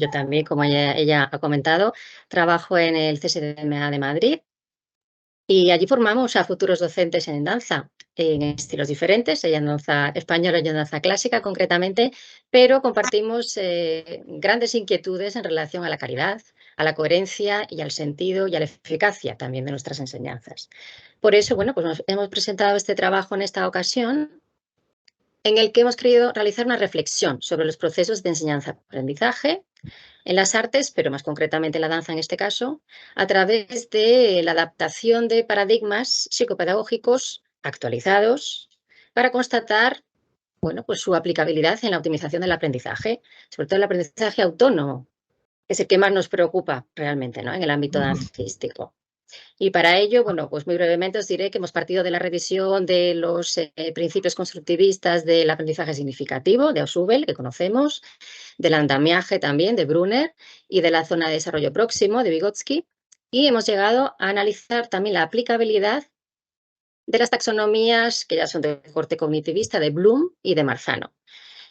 yo también, como ella ha comentado, trabajo en el CSDMA de Madrid y allí formamos a futuros docentes en danza, en estilos diferentes, ella en danza española, yo en danza clásica concretamente, pero compartimos grandes inquietudes en relación a la calidad, a la coherencia y al sentido y a la eficacia también de nuestras enseñanzas. Por eso, bueno, pues nos hemos presentado este trabajo en esta ocasión en el que hemos querido realizar una reflexión sobre los procesos de enseñanza-aprendizaje en las artes, pero más concretamente en la danza en este caso, a través de la adaptación de paradigmas psicopedagógicos actualizados para constatar, bueno, pues su aplicabilidad en la optimización del aprendizaje, sobre todo el aprendizaje autónomo, que es el que más nos preocupa realmente, ¿no?, en el ámbito dancístico. Y para ello, bueno, pues muy brevemente os diré que hemos partido de la revisión de los principios constructivistas del aprendizaje significativo de Ausubel, que conocemos, del andamiaje también de Brunner y de la zona de desarrollo próximo de Vygotsky. Y hemos llegado a analizar también la aplicabilidad de las taxonomías que ya son de corte cognitivista de Bloom y de Marzano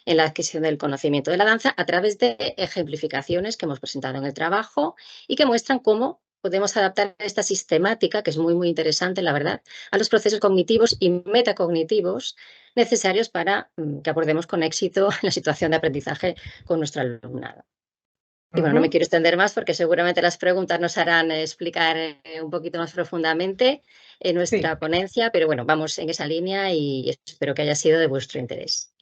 en la adquisición del conocimiento de la danza a través de ejemplificaciones que hemos presentado en el trabajo y que muestran cómo podemos adaptar esta sistemática, que es muy, muy interesante, la verdad, a los procesos cognitivos y metacognitivos necesarios para que abordemos con éxito la situación de aprendizaje con nuestro alumnado. Y bueno, no me quiero extender más porque seguramente las preguntas nos harán explicar un poquito más profundamente nuestra ponencia, pero bueno, vamos en esa línea y espero que haya sido de vuestro interés.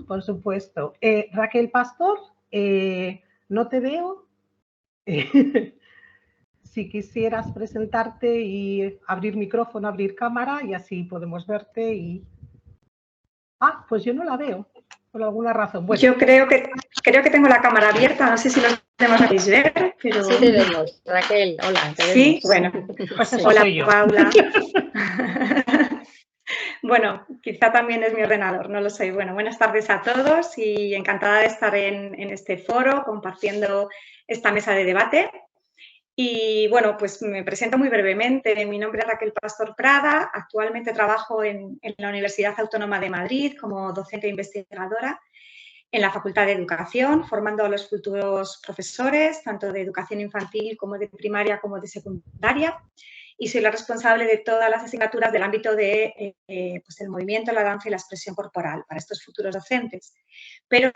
Por supuesto. Raquel Pastor, no te veo. Si quisieras presentarte y abrir micrófono, abrir cámara y así podemos verte y... Ah, pues yo no la veo, por alguna razón. Bueno. Yo creo que tengo la cámara abierta, no sé si los demás la queréis ver, pero... Sí te vemos, Raquel, hola. Te sí, vemos. bueno. Pues hola, soy yo. Paula. Bueno, quizá también es mi ordenador, no lo sé. Bueno, buenas tardes a todos y encantada de estar en este foro compartiendo esta mesa de debate. Y bueno, pues me presento muy brevemente. Mi nombre es Raquel Pastor Prada. Actualmente trabajo en la Universidad Autónoma de Madrid como docente e investigadora en la Facultad de Educación, formando a los futuros profesores, tanto de educación infantil como de primaria como de secundaria. Y soy la responsable de todas las asignaturas del ámbito de pues el movimiento, la danza y la expresión corporal para estos futuros docentes. Pero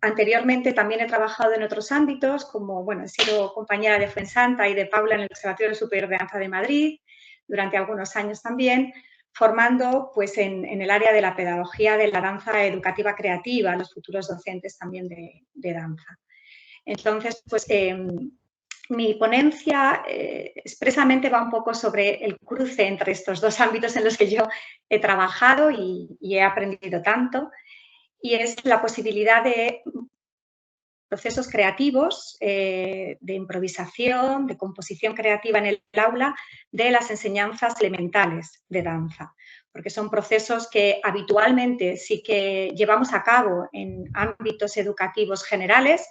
anteriormente también he trabajado en otros ámbitos, como, bueno, he sido compañera de Fuensanta y de Paula en el Observatorio Superior de Danza de Madrid durante algunos años también, formando pues en el área de la pedagogía de la danza educativa creativa a los futuros docentes también de danza. Entonces, pues mi ponencia expresamente va un poco sobre el cruce entre estos dos ámbitos en los que yo he trabajado y he aprendido tanto, y es la posibilidad de procesos creativos, de improvisación, de composición creativa en el aula de las enseñanzas elementales de danza, porque son procesos que habitualmente sí que llevamos a cabo en ámbitos educativos generales,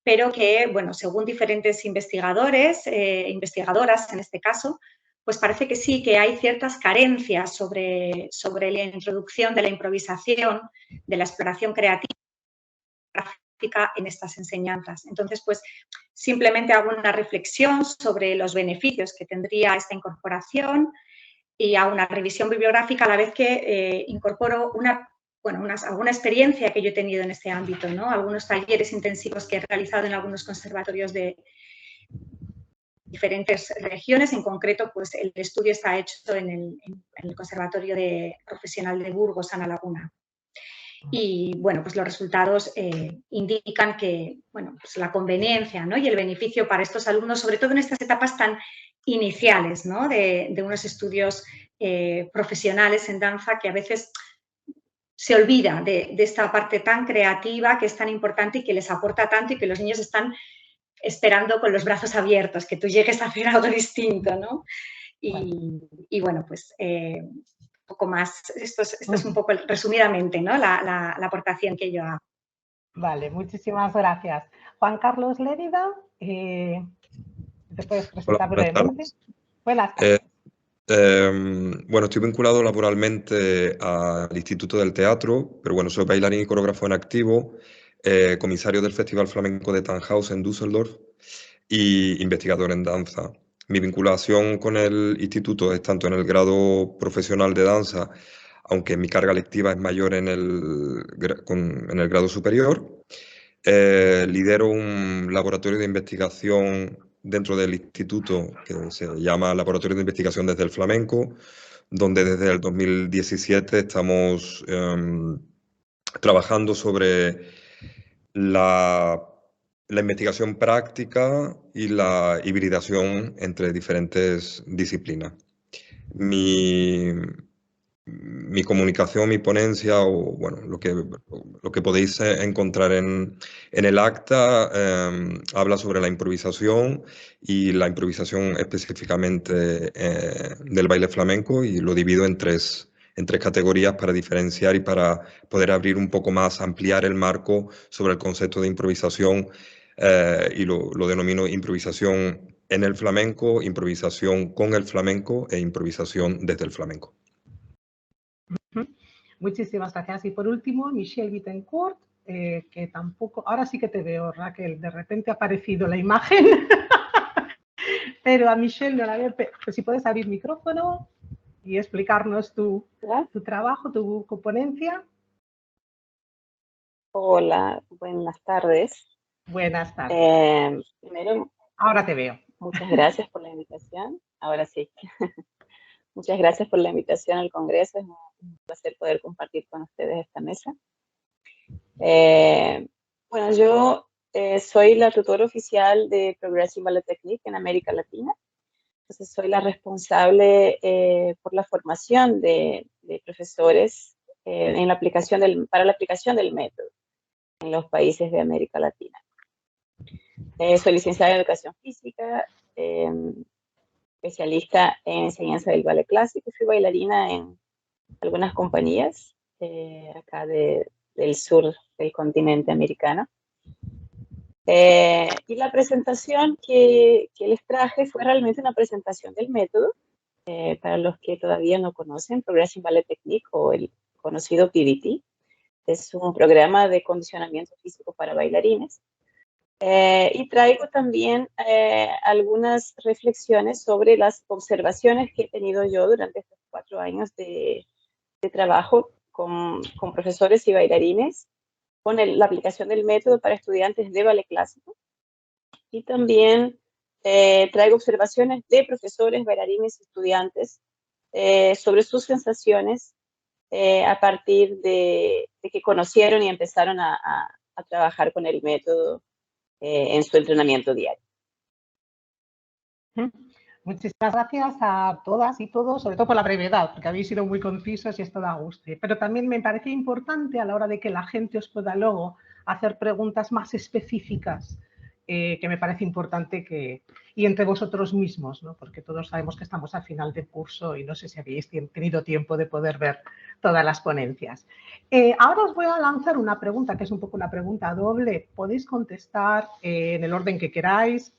pero que, bueno, según diferentes investigadores, investigadoras en este caso, pues parece que sí que hay ciertas carencias sobre la introducción de la improvisación, de la exploración creativa en estas enseñanzas. Entonces, pues simplemente hago una reflexión sobre los beneficios que tendría esta incorporación y hago una revisión bibliográfica a la vez que incorporo alguna experiencia que yo he tenido en este ámbito, ¿no? Algunos talleres intensivos que he realizado en algunos conservatorios de diferentes regiones. En concreto, pues el estudio está hecho en el Conservatorio Profesional de Burgos, Ana Laguna. Y, bueno, pues los resultados indican que, bueno, pues la conveniencia, ¿no?, y el beneficio para estos alumnos, sobre todo en estas etapas tan iniciales, ¿no?, de unos estudios profesionales en danza, que a veces se olvida de esta parte tan creativa que es tan importante y que les aporta tanto y que los niños están esperando con los brazos abiertos, que tú llegues a hacer algo distinto, ¿no? Y bueno, pues poco más, esto es un poco resumidamente, ¿no?, la aportación que yo hago. Vale, muchísimas gracias. Juan Carlos Lérida, ¿te puedes presentar brevemente? Buenas tardes. Bueno, estoy vinculado laboralmente al Instituto del Teatro, pero bueno, soy bailarín y coreógrafo en activo. comisario del Festival Flamenco de Tannhäuser en Düsseldorf y investigador en danza. Mi vinculación con el instituto es tanto en el grado profesional de danza, aunque mi carga lectiva es mayor en el grado superior. Lidero un laboratorio de investigación dentro del instituto que se llama Laboratorio de Investigación desde el Flamenco, donde desde el 2017 estamos trabajando sobre la investigación práctica y la hibridación entre diferentes disciplinas. Mi comunicación, mi ponencia, o bueno, lo que podéis encontrar en el acta, habla sobre la improvisación y la improvisación específicamente del baile flamenco, y lo divido en tres categorías para diferenciar y para poder abrir un poco más, ampliar el marco sobre el concepto de improvisación, y lo denomino improvisación en el flamenco, improvisación con el flamenco e improvisación desde el flamenco. Muchísimas gracias. Y por último, Michelle Bittencourt, que tampoco, ahora sí que te veo, Raquel, de repente ha aparecido la imagen, pero a Michelle no la veo. Pues si puedes abrir micrófono y explicarnos tu trabajo, tu ponencia. Hola, buenas tardes. Buenas tardes. Primero, ahora te veo. Muchas gracias por la invitación. Ahora sí. Muchas gracias por la invitación al Congreso. Es un placer poder compartir con ustedes esta mesa. Bueno, yo soy la tutora oficial de Progressive Ballet Technique en América Latina. Entonces, soy la responsable por la formación de profesores para la aplicación del método en los países de América Latina. Soy licenciada en Educación Física, especialista en enseñanza del ballet clásico. Fui bailarina en algunas compañías acá del sur del continente americano. Y la presentación que les traje fue realmente una presentación del método. Para los que todavía no conocen, Progressive Ballet Technique, o el conocido PBT, es un programa de condicionamiento físico para bailarines. Y traigo también algunas reflexiones sobre las observaciones que he tenido yo durante estos 4 años de trabajo con profesores y bailarines, con la aplicación del método para estudiantes de ballet clásico. Y también traigo observaciones de profesores, bailarines y estudiantes sobre sus sensaciones a partir de que conocieron y empezaron a trabajar con el método en su entrenamiento diario. Muchísimas gracias a todas y todos, sobre todo por la brevedad, porque habéis sido muy concisos y esto da gusto. Pero también me parece importante a la hora de que la gente os pueda luego hacer preguntas más específicas, que me parece importante y entre vosotros mismos, ¿no? Porque todos sabemos que estamos al final del curso y no sé si habéis tenido tiempo de poder ver todas las ponencias. Ahora os voy a lanzar una pregunta, que es un poco una pregunta doble. Podéis contestar en el orden que queráis.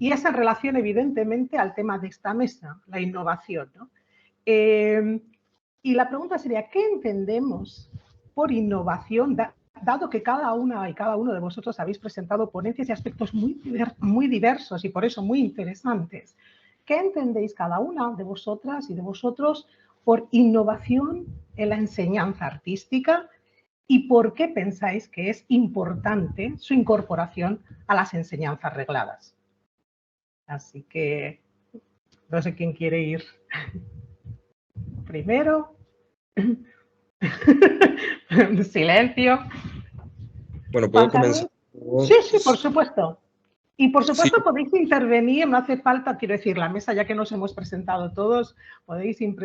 Y es en relación, evidentemente, al tema de esta mesa, la innovación, ¿no? Y la pregunta sería, ¿qué entendemos por innovación, dado que cada una y cada uno de vosotros habéis presentado ponencias y aspectos muy diversos y por eso muy interesantes? ¿Qué entendéis cada una de vosotras y de vosotros por innovación en la enseñanza artística? ¿Y por qué pensáis que es importante su incorporación a las enseñanzas regladas? Así que no sé quién quiere ir primero. Silencio. Bueno, ¿puedo comenzar? Sí, por supuesto. Y por supuesto podéis intervenir, no hace falta, quiero decir, la mesa, ya que nos hemos presentado todos, podéis ir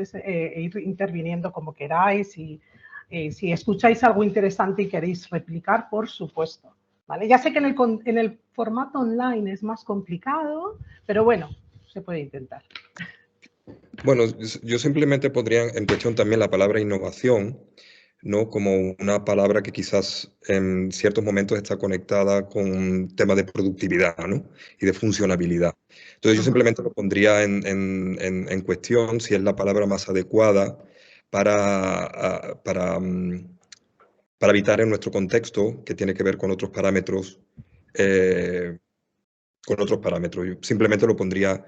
interviniendo como queráis, y si escucháis algo interesante y queréis replicar, por supuesto. ¿Vale? Ya sé que en el formato online es más complicado, pero bueno, se puede intentar. Bueno, yo simplemente pondría en cuestión también la palabra innovación, ¿no? Como una palabra que quizás en ciertos momentos está conectada con temas de productividad, ¿no? Y de funcionabilidad. Entonces yo simplemente lo pondría en cuestión si es la palabra más adecuada para para evitar en nuestro contexto, que tiene que ver con otros parámetros, Yo simplemente lo pondría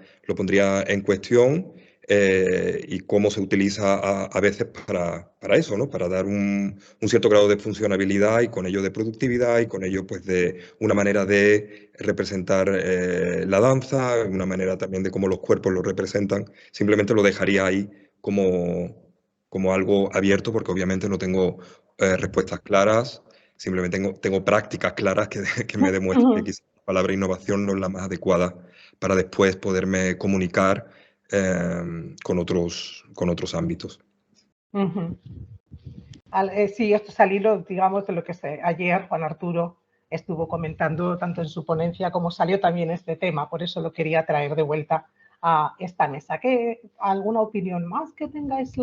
en cuestión y cómo se utiliza a veces para eso, ¿no? Para dar un cierto grado de funcionabilidad y con ello de productividad y con ello pues de una manera de representar la danza, una manera también de cómo los cuerpos lo representan. Simplemente lo dejaría ahí como algo abierto porque obviamente no tengo respuestas claras, simplemente tengo prácticas claras que me demuestran que quizás la palabra innovación no es la más adecuada para después poderme comunicar con otros ámbitos. Sí, esto es al hilo, digamos, de lo que ayer Juan Arturo estuvo comentando tanto en su ponencia como salió también este tema, por eso lo quería traer de vuelta a esta mesa. ¿Alguna opinión más que tengáis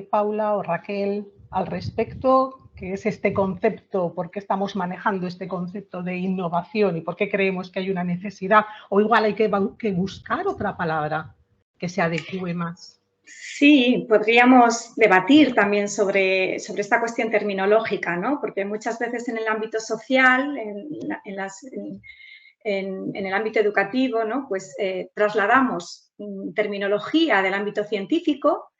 Paula o Raquel al respecto? ¿Qué es este concepto? ¿Por qué estamos manejando este concepto de innovación y por qué creemos que hay una necesidad? O igual hay que buscar otra palabra que se adecue más. Sí, podríamos debatir también sobre esta cuestión terminológica, ¿no? Porque muchas veces en el ámbito social, en el ámbito educativo, ¿no? Pues trasladamos terminología del ámbito científico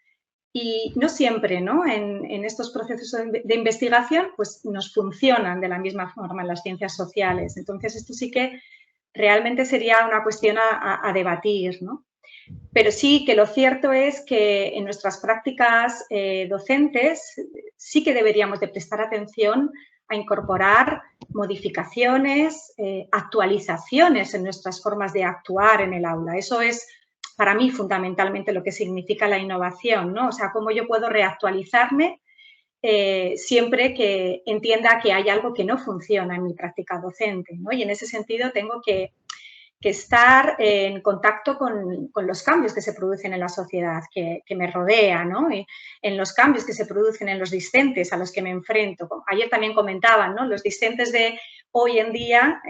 y no siempre, ¿no? En estos procesos de investigación, pues nos funcionan de la misma forma en las ciencias sociales. Entonces, esto sí que realmente sería una cuestión a debatir, ¿no? Pero sí que lo cierto es que en nuestras prácticas docentes sí que deberíamos de prestar atención a incorporar modificaciones, actualizaciones en nuestras formas de actuar en el aula. Eso es para mí fundamentalmente lo que significa la innovación, ¿no? O sea, cómo yo puedo reactualizarme siempre que entienda que hay algo que no funciona en mi práctica docente, ¿no? Y en ese sentido tengo que estar en contacto con los cambios que se producen en la sociedad que me rodea, ¿no? Y en los cambios que se producen en los discentes a los que me enfrento. Ayer también comentaban, ¿no? Los discentes de hoy en día,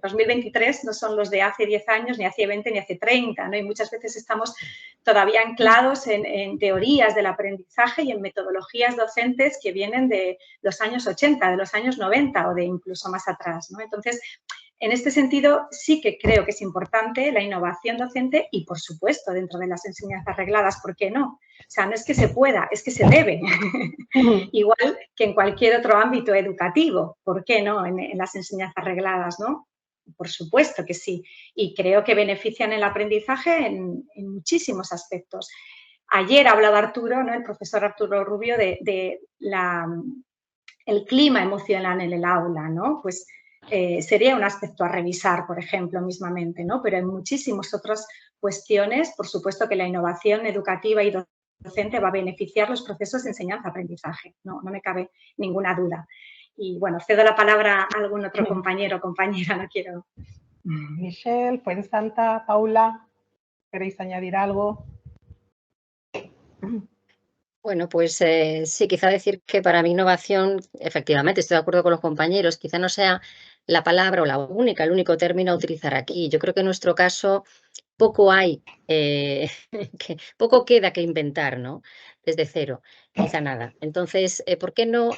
2023, no son los de hace 10 años, ni hace 20, ni hace 30, ¿no? Y muchas veces estamos todavía anclados en teorías del aprendizaje y en metodologías docentes que vienen de los años 80, de los años 90 o de incluso más atrás, ¿no? Entonces, en este sentido, sí que creo que es importante la innovación docente y, por supuesto, dentro de las enseñanzas regladas, ¿por qué no? O sea, no es que se pueda, es que se debe. Igual que en cualquier otro ámbito educativo, ¿por qué no? En las enseñanzas regladas, ¿no? Por supuesto que sí. Y creo que benefician el aprendizaje en muchísimos aspectos. Ayer hablaba Arturo, ¿no? El profesor Arturo Rubio, de el clima emocional en el aula, ¿no? Pues sería un aspecto a revisar, por ejemplo, mismamente, ¿no? Pero en muchísimas otras cuestiones, por supuesto que la innovación educativa y docente va a beneficiar los procesos de enseñanza-aprendizaje, no me cabe ninguna duda. Y bueno, cedo la palabra a algún otro compañero o compañera, no quiero. Michelle, Fuensanta, Paula, ¿queréis añadir algo? Bueno, pues sí, quizá decir que para mí innovación, efectivamente, estoy de acuerdo con los compañeros, quizá no sea la palabra o el único término a utilizar aquí. Yo creo que en nuestro caso poco hay, poco queda que inventar, ¿no? Desde cero, quizá nada. Entonces, ¿por qué no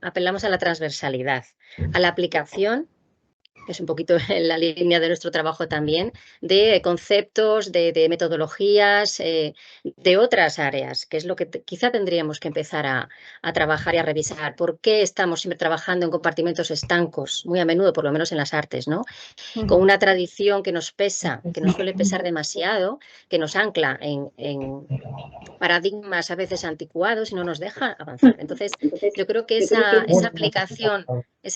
apelamos a la transversalidad, a la aplicación? Es un poquito en la línea de nuestro trabajo también, de conceptos, de metodologías, de otras áreas, que es lo que quizá tendríamos que empezar a trabajar y a revisar. ¿Por qué estamos siempre trabajando en compartimentos estancos, muy a menudo, por lo menos en las artes, ¿no? Con una tradición que nos pesa, que nos suele pesar demasiado, que nos ancla en paradigmas a veces anticuados y no nos deja avanzar. Entonces, yo creo que esa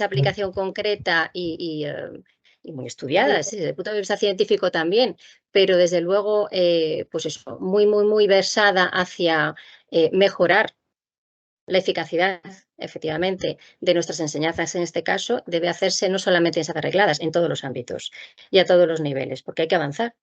aplicación concreta y muy estudiada, desde el punto de vista científico también, pero desde luego, pues eso, muy versada hacia mejorar la eficacidad, efectivamente, de nuestras enseñanzas en este caso, debe hacerse no solamente en enseñanzas arregladas, en todos los ámbitos y a todos los niveles, porque hay que avanzar.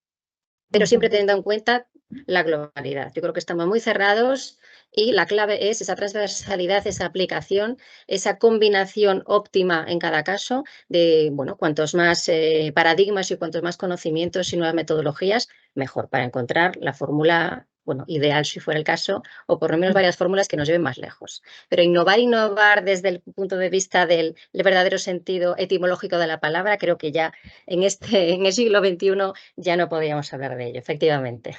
Pero siempre teniendo en cuenta la globalidad. Yo creo que estamos muy cerrados y la clave es esa transversalidad, esa aplicación, esa combinación óptima en cada caso de, bueno, cuantos más paradigmas y cuantos más conocimientos y nuevas metodologías, mejor para encontrar la fórmula bueno, ideal si fuera el caso, o por lo menos varias fórmulas que nos lleven más lejos. Pero innovar desde el punto de vista del verdadero sentido etimológico de la palabra, creo que ya en el siglo XXI ya no podíamos hablar de ello, efectivamente.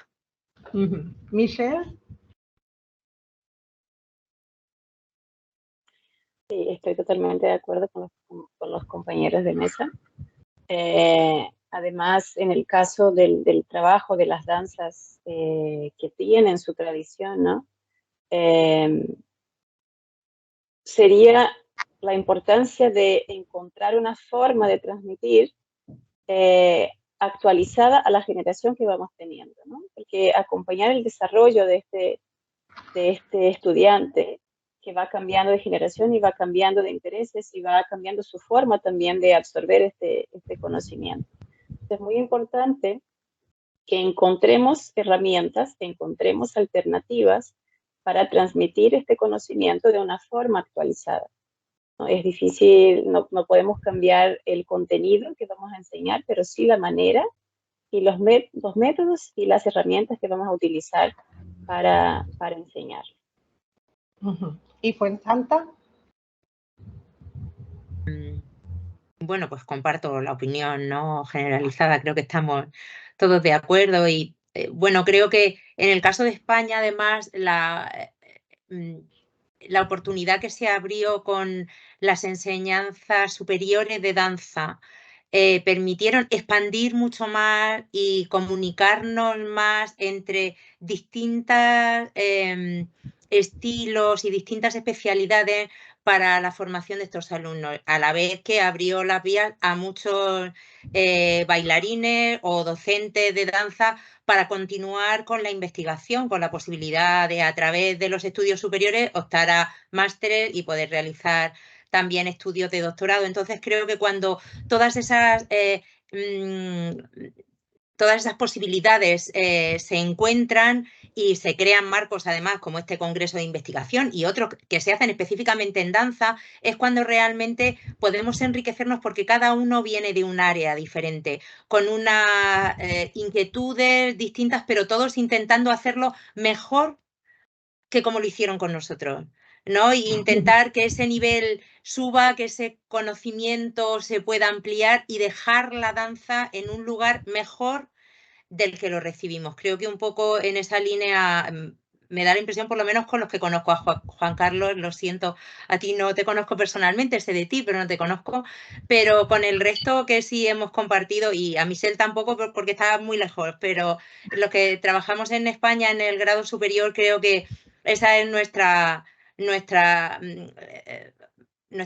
Michelle. Sí, estoy totalmente de acuerdo con los compañeros de mesa. Además, en el caso del trabajo de las danzas que tienen su tradición, ¿no? Sería la importancia de encontrar una forma de transmitir actualizada a la generación que vamos teniendo, ¿no? Porque acompañar el desarrollo de este estudiante que va cambiando de generación y va cambiando de intereses y va cambiando su forma también de absorber este conocimiento. Entonces, es muy importante que encontremos herramientas, que encontremos alternativas para transmitir este conocimiento de una forma actualizada. ¿No? Es difícil, no podemos cambiar el contenido que vamos a enseñar, pero sí la manera y los métodos y las herramientas que vamos a utilizar para enseñar. ¿Y Fuensanta? Bueno, pues comparto la opinión, ¿no?, generalizada. Creo que estamos todos de acuerdo y, bueno, creo que en el caso de España, además, la oportunidad que se abrió con las enseñanzas superiores de danza permitieron expandir mucho más y comunicarnos más entre distintos estilos y distintas especialidades para la formación de estos alumnos, a la vez que abrió las vías a muchos bailarines o docentes de danza para continuar con la investigación, con la posibilidad de, a través de los estudios superiores, optar a másteres y poder realizar también estudios de doctorado. Entonces, creo que cuando todas esas posibilidades se encuentran y se crean marcos, además, como este congreso de investigación y otros que se hacen específicamente en danza, es cuando realmente podemos enriquecernos, porque cada uno viene de un área diferente, con unas inquietudes distintas, pero todos intentando hacerlo mejor que como lo hicieron con nosotros, ¿no? Y intentar que ese nivel suba, que ese conocimiento se pueda ampliar y dejar la danza en un lugar mejor del que lo recibimos. Creo que un poco en esa línea me da la impresión, por lo menos con los que conozco a Juan Carlos, lo siento, a ti no te conozco personalmente, sé de ti, pero no te conozco, pero con el resto que sí hemos compartido, y a Michelle tampoco porque está muy lejos, pero los que trabajamos en España en el grado superior, creo que esa es nuestra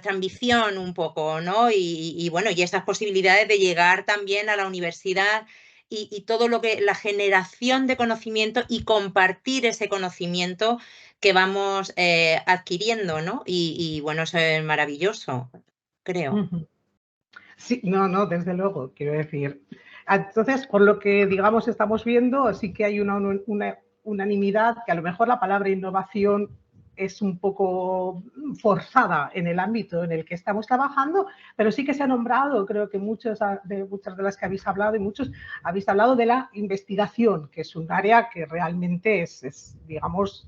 ambición un poco, ¿no? Y bueno, y esas posibilidades de llegar también a la universidad y todo lo que la generación de conocimiento y compartir ese conocimiento que vamos adquiriendo, ¿no? Y bueno, eso es maravilloso, creo. Sí, no, desde luego, quiero decir. Entonces, por lo que, digamos, estamos viendo, sí que hay una unanimidad, que a lo mejor la palabra innovación es un poco forzada en el ámbito en el que estamos trabajando, pero sí que se ha nombrado, creo que muchas de las que habéis hablado y muchos habéis hablado de la investigación, que es un área que realmente es digamos,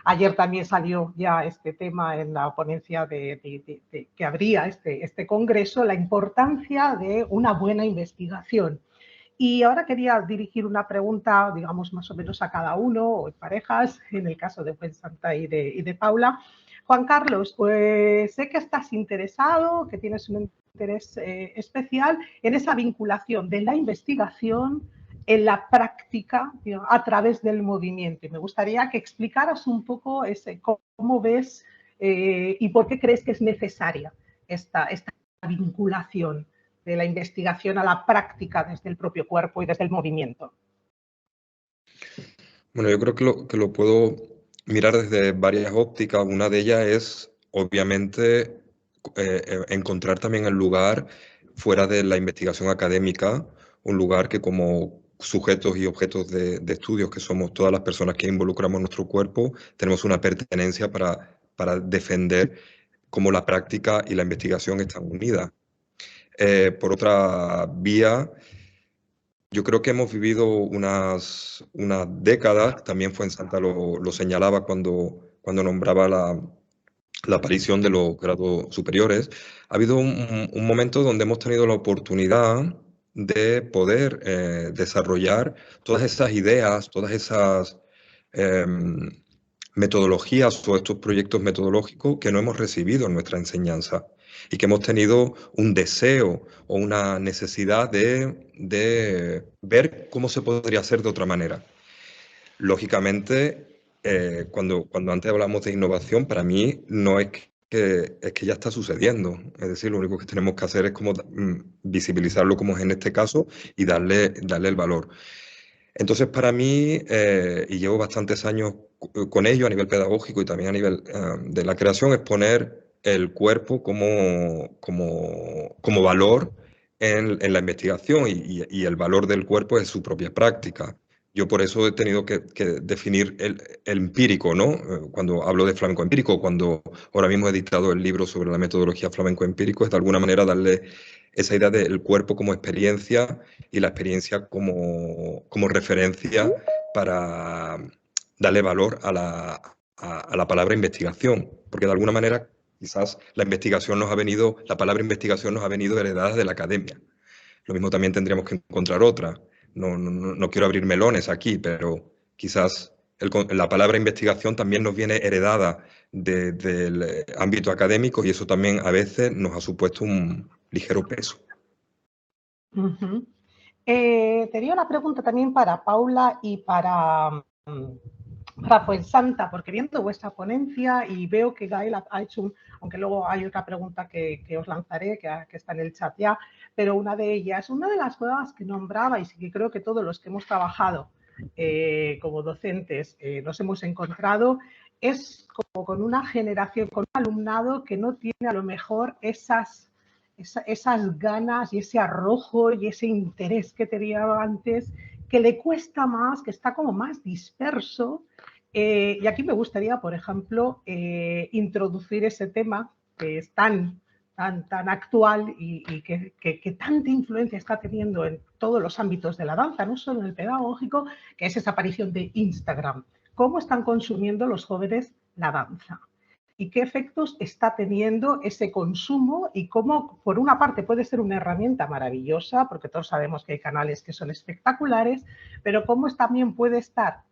ayer también salió ya este tema en la ponencia que abría este congreso, la importancia de una buena investigación. Y ahora quería dirigir una pregunta, digamos, más o menos a cada uno, o en parejas, en el caso de Fuensanta y de Paula. Juan Carlos, pues sé que estás interesado, que tienes un interés especial en esa vinculación de la investigación en la práctica, digamos, a través del movimiento. Y me gustaría que explicaras un poco cómo ves y por qué crees que es necesaria esta vinculación de la investigación a la práctica desde el propio cuerpo y desde el movimiento. Bueno, yo creo que lo puedo mirar desde varias ópticas. Una de ellas es, obviamente, encontrar también el lugar fuera de la investigación académica, un lugar que como sujetos y objetos de estudios, que somos todas las personas que involucramos nuestro cuerpo, tenemos una pertenencia para defender cómo la práctica y la investigación están unidas. Por otra vía, Yo creo que hemos vivido unas décadas, también Fuensanta lo señalaba cuando nombraba la aparición de los grados superiores. Ha habido un momento donde hemos tenido la oportunidad de poder desarrollar todas esas ideas, todas esas metodologías o estos proyectos metodológicos que no hemos recibido en nuestra enseñanza y que hemos tenido un deseo o una necesidad de ver cómo se podría hacer de otra manera. Lógicamente, cuando antes hablamos de innovación, para mí no es que ya está sucediendo. Es decir, lo único que tenemos que hacer es como visibilizarlo como es en este caso y darle el valor. Entonces, para mí, y llevo bastantes años con ello a nivel pedagógico y también a nivel de la creación, es poner el cuerpo como valor en la investigación y el valor del cuerpo es su propia práctica. Yo por eso he tenido que definir el empírico, ¿no? Cuando hablo de flamenco empírico, cuando ahora mismo he editado el libro sobre la metodología flamenco empírico, es de alguna manera darle esa idea del cuerpo como experiencia y la experiencia como referencia para darle valor a la palabra investigación, porque de alguna manera quizás la palabra investigación nos ha venido heredada de la academia. Lo mismo también tendríamos que encontrar otra. No quiero abrir melones aquí, pero quizás la palabra investigación también nos viene heredada del ámbito académico y eso también a veces nos ha supuesto un ligero peso. Tenía una pregunta también para Paula y para Fuensanta, porque viendo vuestra ponencia y veo que Gael ha hecho aunque luego hay otra pregunta que os lanzaré, que está en el chat ya, pero una de ellas, una de las cosas que nombrabais y que creo que todos los que hemos trabajado como docentes nos hemos encontrado, es como con una generación, con un alumnado que no tiene a lo mejor esas ganas y ese arrojo y ese interés que tenía antes, que le cuesta más, que está como más disperso. Y aquí me gustaría, por ejemplo, introducir ese tema que es tan actual y que tanta influencia está teniendo en todos los ámbitos de la danza, no solo en el pedagógico, que es esa aparición de Instagram. ¿Cómo están consumiendo los jóvenes la danza? ¿Y qué efectos está teniendo ese consumo? Y cómo, por una parte, puede ser una herramienta maravillosa, porque todos sabemos que hay canales que son espectaculares, pero cómo también puede estar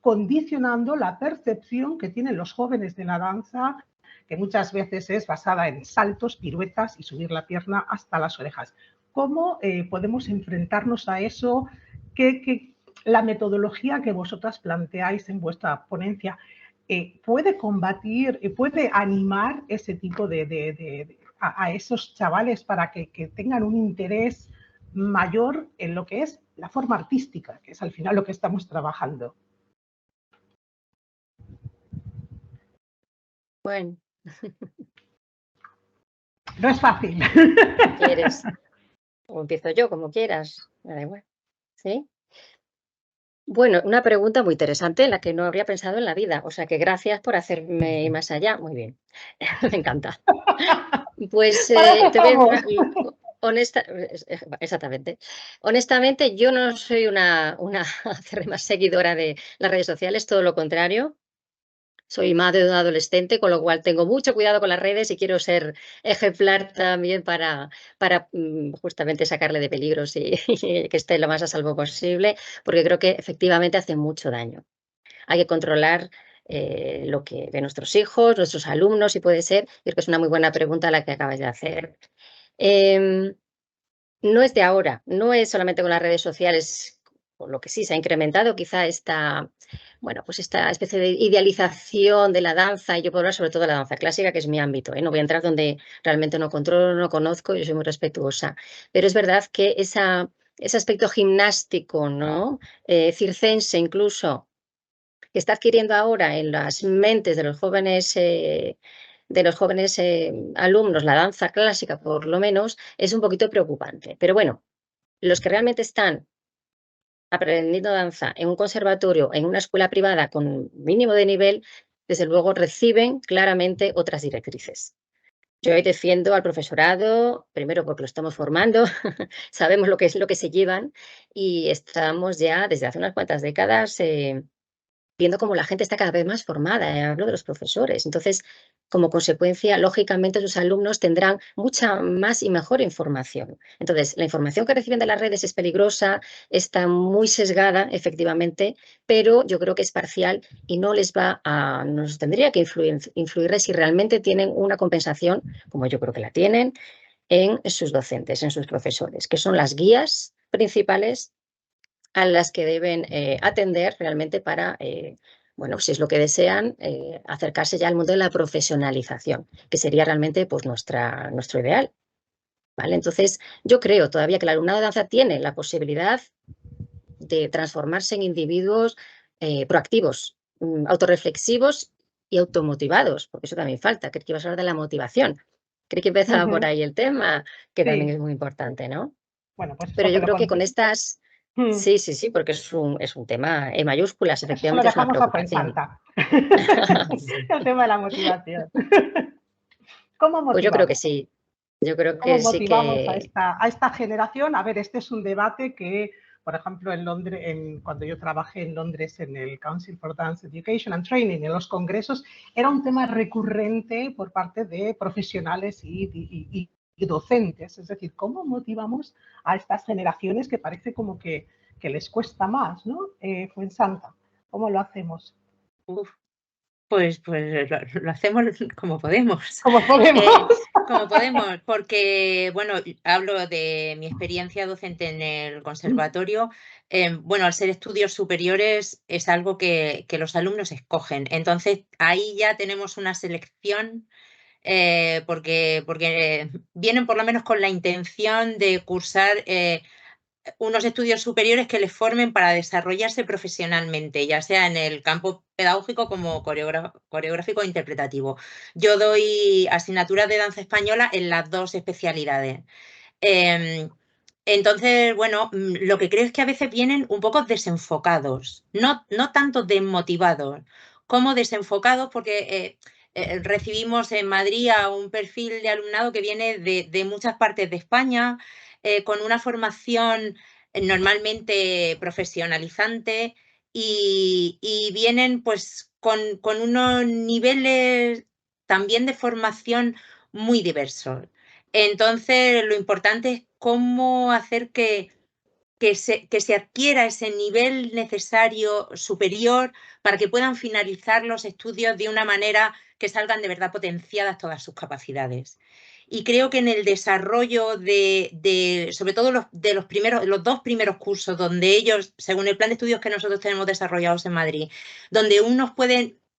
condicionando la percepción que tienen los jóvenes de la danza, que muchas veces es basada en saltos, piruetas y subir la pierna hasta las orejas. ¿Cómo podemos enfrentarnos a eso? La metodología que vosotras planteáis en vuestra ponencia puede combatir, puede animar ese tipo a esos chavales para que tengan un interés mayor en lo que es la forma artística, que es al final lo que estamos trabajando. Bueno. No es fácil. ¿Quieres? O empiezo yo, como quieras. Me da igual. ¿Sí? Bueno, una pregunta muy interesante en la que no habría pensado en la vida. O sea que gracias por hacerme ir más allá. Muy bien. Me encanta. Pues te voy a decir exactamente. Honestamente, yo no soy una acérrima seguidora de las redes sociales, todo lo contrario. Soy madre de un adolescente, con lo cual tengo mucho cuidado con las redes y quiero ser ejemplar también para justamente sacarle de peligros y que esté lo más a salvo posible, porque creo que efectivamente hace mucho daño. Hay que controlar lo que ven nuestros hijos, nuestros alumnos, si puede ser. Creo que es una muy buena pregunta la que acabas de hacer. No es de ahora, no es solamente con las redes sociales, por lo que sí se ha incrementado quizá esta especie de idealización de la danza, y yo puedo hablar sobre todo de la danza clásica, que es mi ámbito, no voy a entrar donde realmente no controlo, no conozco, yo soy muy respetuosa, pero es verdad que ese aspecto gimnástico, ¿no? Circense incluso, que está adquiriendo ahora en las mentes de los jóvenes alumnos, la danza clásica por lo menos, es un poquito preocupante. Pero bueno, los que realmente están aprendiendo danza en un conservatorio, en una escuela privada con mínimo de nivel, desde luego reciben claramente otras directrices. Yo ahí defiendo al profesorado, primero porque lo estamos formando, sabemos lo que es lo que se llevan y estamos ya desde hace unas cuantas décadas viendo cómo la gente está cada vez más formada, hablo de los profesores. Entonces, como consecuencia, lógicamente, sus alumnos tendrán mucha más y mejor información. Entonces, la información que reciben de las redes es peligrosa, está muy sesgada, efectivamente, pero yo creo que es parcial y no les nos tendría que influirles si realmente tienen una compensación, como yo creo que la tienen, en sus docentes, en sus profesores, que son las guías principales a las que deben atender realmente para, bueno, si es lo que desean, acercarse ya al mundo de la profesionalización, que sería realmente pues, nuestro ideal. ¿Vale? Entonces, yo creo todavía que el alumnado de danza tiene la posibilidad de transformarse en individuos proactivos, autorreflexivos y automotivados, porque eso también falta. Creo que ibas a hablar de la motivación. Creo que empezaba por ahí el tema, que también Sí, es muy importante, ¿no? bueno, pues Pero eso que yo lo creo que con conté. estas sí, porque es un tema en mayúsculas, Eso lo efectivamente es una dejamos a preocupación. Fuensanta. El tema de la motivación. ¿Cómo Pues yo creo que motivamos? sí, yo creo ¿Cómo que sí motivamos a que esta generación? A ver, este es un debate que, por ejemplo, en Londres, cuando yo trabajé en Londres en el Council for Dance Education and Training, en los congresos, era un tema recurrente por parte de profesionales y docentes. Es decir, ¿cómo motivamos a estas generaciones que parece como que les cuesta más, ¿no? Fuensanta, ¿cómo lo hacemos? Uf, pues lo hacemos como podemos. ¿Cómo podemos? Como podemos, porque, bueno, hablo de mi experiencia docente en el conservatorio. Bueno, al ser estudios superiores es algo que los alumnos escogen. Entonces, ahí ya tenemos una selección porque vienen por lo menos con la intención de cursar unos estudios superiores que les formen para desarrollarse profesionalmente, ya sea en el campo pedagógico como coreográfico o interpretativo. Yo doy asignaturas de danza española en las dos especialidades. Entonces, bueno, lo que creo es que a veces vienen un poco desenfocados, no tanto desmotivados, como desenfocados porque recibimos en Madrid a un perfil de alumnado que viene de muchas partes de España, con una formación normalmente profesionalizante y vienen pues con unos niveles también de formación muy diversos. Entonces, lo importante es cómo hacer que se adquiera ese nivel necesario superior para que puedan finalizar los estudios de una manera que salgan de verdad potenciadas todas sus capacidades. Y creo que en el desarrollo sobre todo los dos primeros cursos, donde ellos, según el plan de estudios que nosotros tenemos desarrollados en Madrid, donde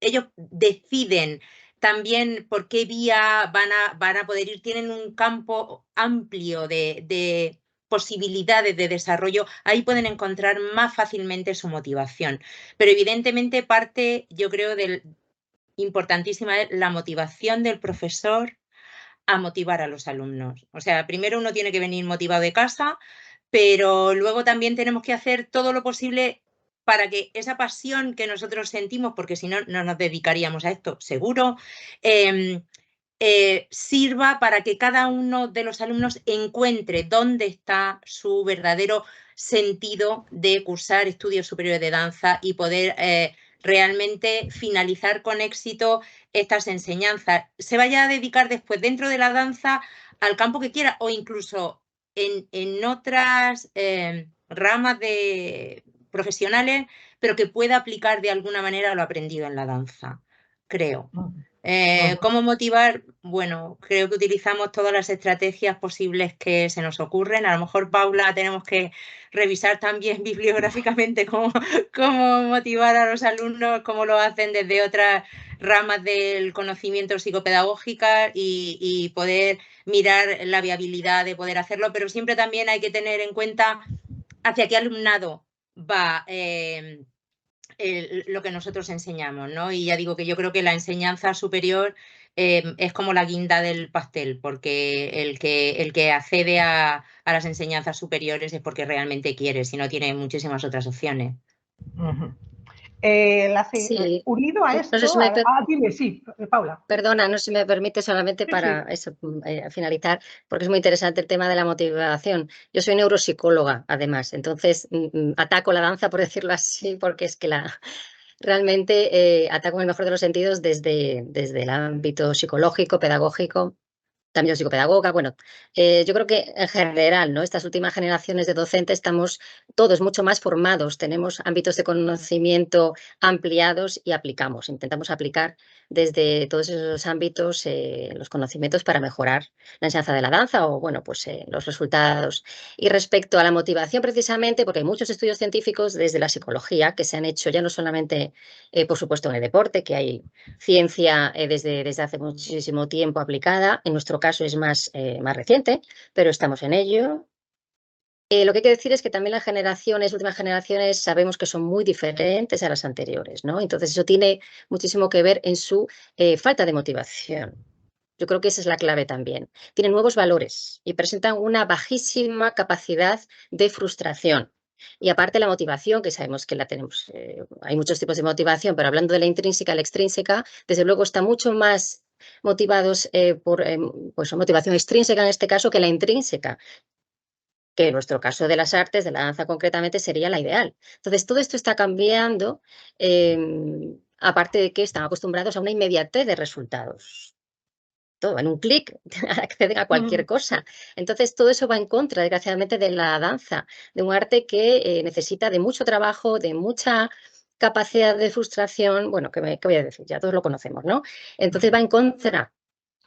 ellos deciden también por qué vía van a poder ir, tienen un campo amplio de posibilidades de desarrollo, ahí pueden encontrar más fácilmente su motivación. Pero evidentemente parte, yo creo, importantísima es la motivación del profesor a motivar a los alumnos. O sea, primero uno tiene que venir motivado de casa, pero luego también tenemos que hacer todo lo posible para que esa pasión que nosotros sentimos, porque si no, no nos dedicaríamos a esto, seguro, sirva para que cada uno de los alumnos encuentre dónde está su verdadero sentido de cursar estudios superiores de danza y poder realmente finalizar con éxito estas enseñanzas. Se vaya a dedicar después dentro de la danza al campo que quiera o incluso en otras ramas profesionales, pero que pueda aplicar de alguna manera lo aprendido en la danza, creo. ¿Cómo motivar? Bueno, creo que utilizamos todas las estrategias posibles que se nos ocurren. A lo mejor, Paula, tenemos que revisar también bibliográficamente cómo motivar a los alumnos, cómo lo hacen desde otras ramas del conocimiento psicopedagógica y poder mirar la viabilidad de poder hacerlo, pero siempre también hay que tener en cuenta hacia qué alumnado va lo que nosotros enseñamos, ¿no? Y ya digo que yo creo que la enseñanza superior es como la guinda del pastel, porque el que accede a las enseñanzas superiores es porque realmente quiere, si no tiene muchísimas otras opciones. Sí. Unido a esto, No sé si me dime, sí, Paula. Perdona, no sé si me permite solamente Sí, para sí. eso, finalizar, porque es muy interesante el tema de la motivación. Yo soy neuropsicóloga, además, entonces ataco la danza, por decirlo así, porque es que realmente ataco en el mejor de los sentidos desde el ámbito psicológico, pedagógico. También soy psicopedagoga, bueno, yo creo que en general, ¿no? Estas últimas generaciones de docentes estamos todos mucho más formados, tenemos ámbitos de conocimiento ampliados y aplicamos, intentamos aplicar desde todos esos ámbitos los conocimientos para mejorar la enseñanza de la danza o, bueno, pues los resultados. Y respecto a la motivación, precisamente, porque hay muchos estudios científicos desde la psicología que se han hecho ya no solamente, por supuesto, en el deporte, que hay ciencia desde hace muchísimo tiempo aplicada. En nuestro caso es más reciente, pero estamos en ello. Lo que hay que decir es que también las últimas generaciones, sabemos que son muy diferentes a las anteriores, ¿no? Entonces eso tiene muchísimo que ver en su falta de motivación. Yo creo que esa es la clave también. Tienen nuevos valores y presentan una bajísima capacidad de frustración. Y aparte la motivación, que sabemos que la tenemos, hay muchos tipos de motivación, pero hablando de la intrínseca, la extrínseca, desde luego está mucho más motivados por pues, motivación extrínseca en este caso que la intrínseca, que en nuestro caso de las artes, de la danza concretamente, sería la ideal. Entonces, todo esto está cambiando, aparte de que están acostumbrados a una inmediatez de resultados. Todo, en un clic acceden a cualquier cosa. Entonces, todo eso va en contra, desgraciadamente, de la danza, de un arte que necesita de mucho trabajo, de mucha capacidad de frustración. Bueno, ¿qué voy a decir? Ya todos lo conocemos, ¿no? Entonces va en contra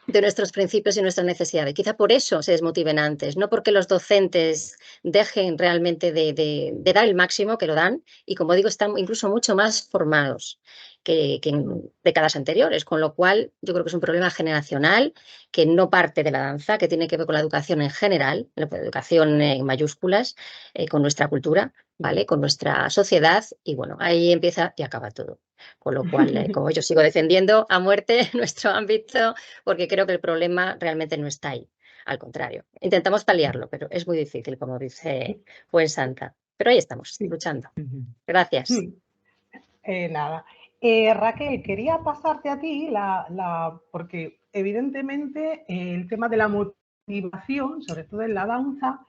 de nuestros principios y nuestras necesidades. Quizá por eso se desmotiven antes, no porque los docentes dejen realmente de dar el máximo, que lo dan, y como digo, están incluso mucho más formados que en décadas anteriores, con lo cual yo creo que es un problema generacional que no parte de la danza, que tiene que ver con la educación en general, la educación en mayúsculas, con nuestra cultura, ¿vale? Con nuestra sociedad, y bueno, ahí empieza y acaba todo. Con lo cual, como yo sigo defendiendo a muerte nuestro ámbito, porque creo que el problema realmente no está ahí. Al contrario, intentamos paliarlo, pero es muy difícil, como dice Santa. Pero ahí estamos, Sí. luchando. Gracias. Nada. Raquel, quería pasarte a ti, porque evidentemente el tema de la motivación, sobre todo en la danza,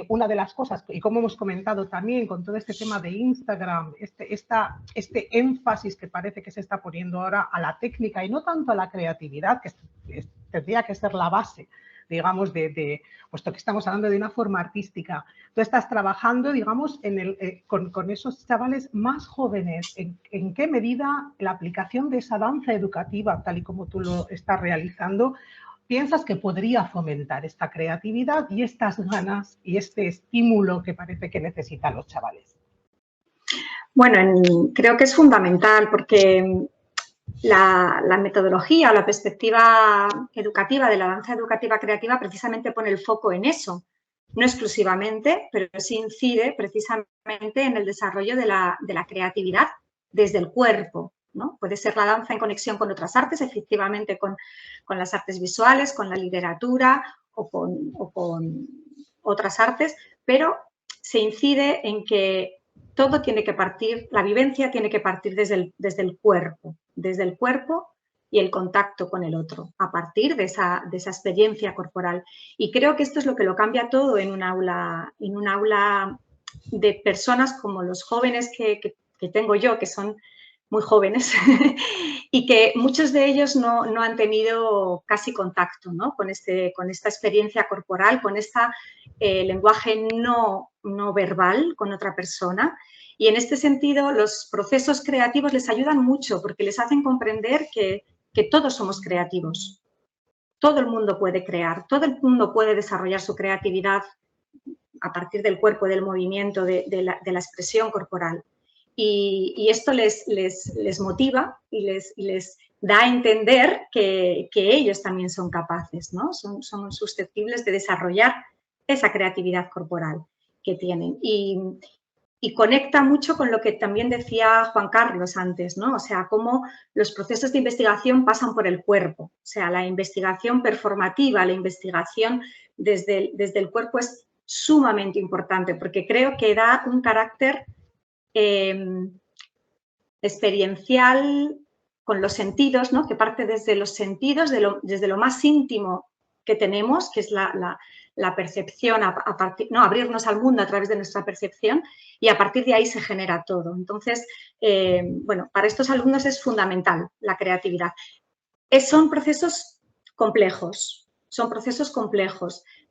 una de las cosas, y como hemos comentado también con todo este tema de Instagram, este énfasis que parece que se está poniendo ahora a la técnica y no tanto a la creatividad, que tendría que ser la base, digamos, puesto que estamos hablando de una forma artística. Tú estás trabajando, digamos, con esos chavales más jóvenes. ¿En qué medida la aplicación de esa danza educativa, tal y como tú lo estás realizando, piensas que podría fomentar esta creatividad y estas ganas y este estímulo que parece que necesitan los chavales? Bueno, creo que es fundamental porque la metodología o la perspectiva educativa de la danza educativa creativa precisamente pone el foco en eso. No exclusivamente, pero sí incide precisamente en el desarrollo de la creatividad desde el cuerpo, ¿no? Puede ser la danza en conexión con otras artes, efectivamente con las artes visuales, con la literatura o con otras artes, pero se incide en que todo tiene que partir, la vivencia tiene que partir desde el cuerpo y el contacto con el otro, a partir de esa experiencia corporal. Y creo que esto es lo que lo cambia todo en un aula de personas como los jóvenes que tengo yo, que son muy jóvenes y que muchos de ellos no han tenido casi contacto, ¿no? con esta experiencia corporal, con este lenguaje no verbal con otra persona. Y en este sentido, los procesos creativos les ayudan mucho porque les hacen comprender que todos somos creativos. Todo el mundo puede crear, todo el mundo puede desarrollar su creatividad a partir del cuerpo, del movimiento, de la expresión corporal. Y esto les motiva y les da a entender que ellos también son capaces, ¿no? Son susceptibles de desarrollar esa creatividad corporal que tienen. Y conecta mucho con lo que también decía Juan Carlos antes, ¿no? O sea, cómo los procesos de investigación pasan por el cuerpo. O sea, la investigación performativa, la investigación desde el cuerpo es sumamente importante porque creo que da un carácter experiencial con los sentidos, ¿no? Que parte desde los sentidos, desde lo más íntimo que tenemos, que es la percepción, ¿no? Abrirnos al mundo a través de nuestra percepción, y a partir de ahí se genera todo. Entonces, bueno, para estos alumnos es fundamental la creatividad. Son procesos complejos,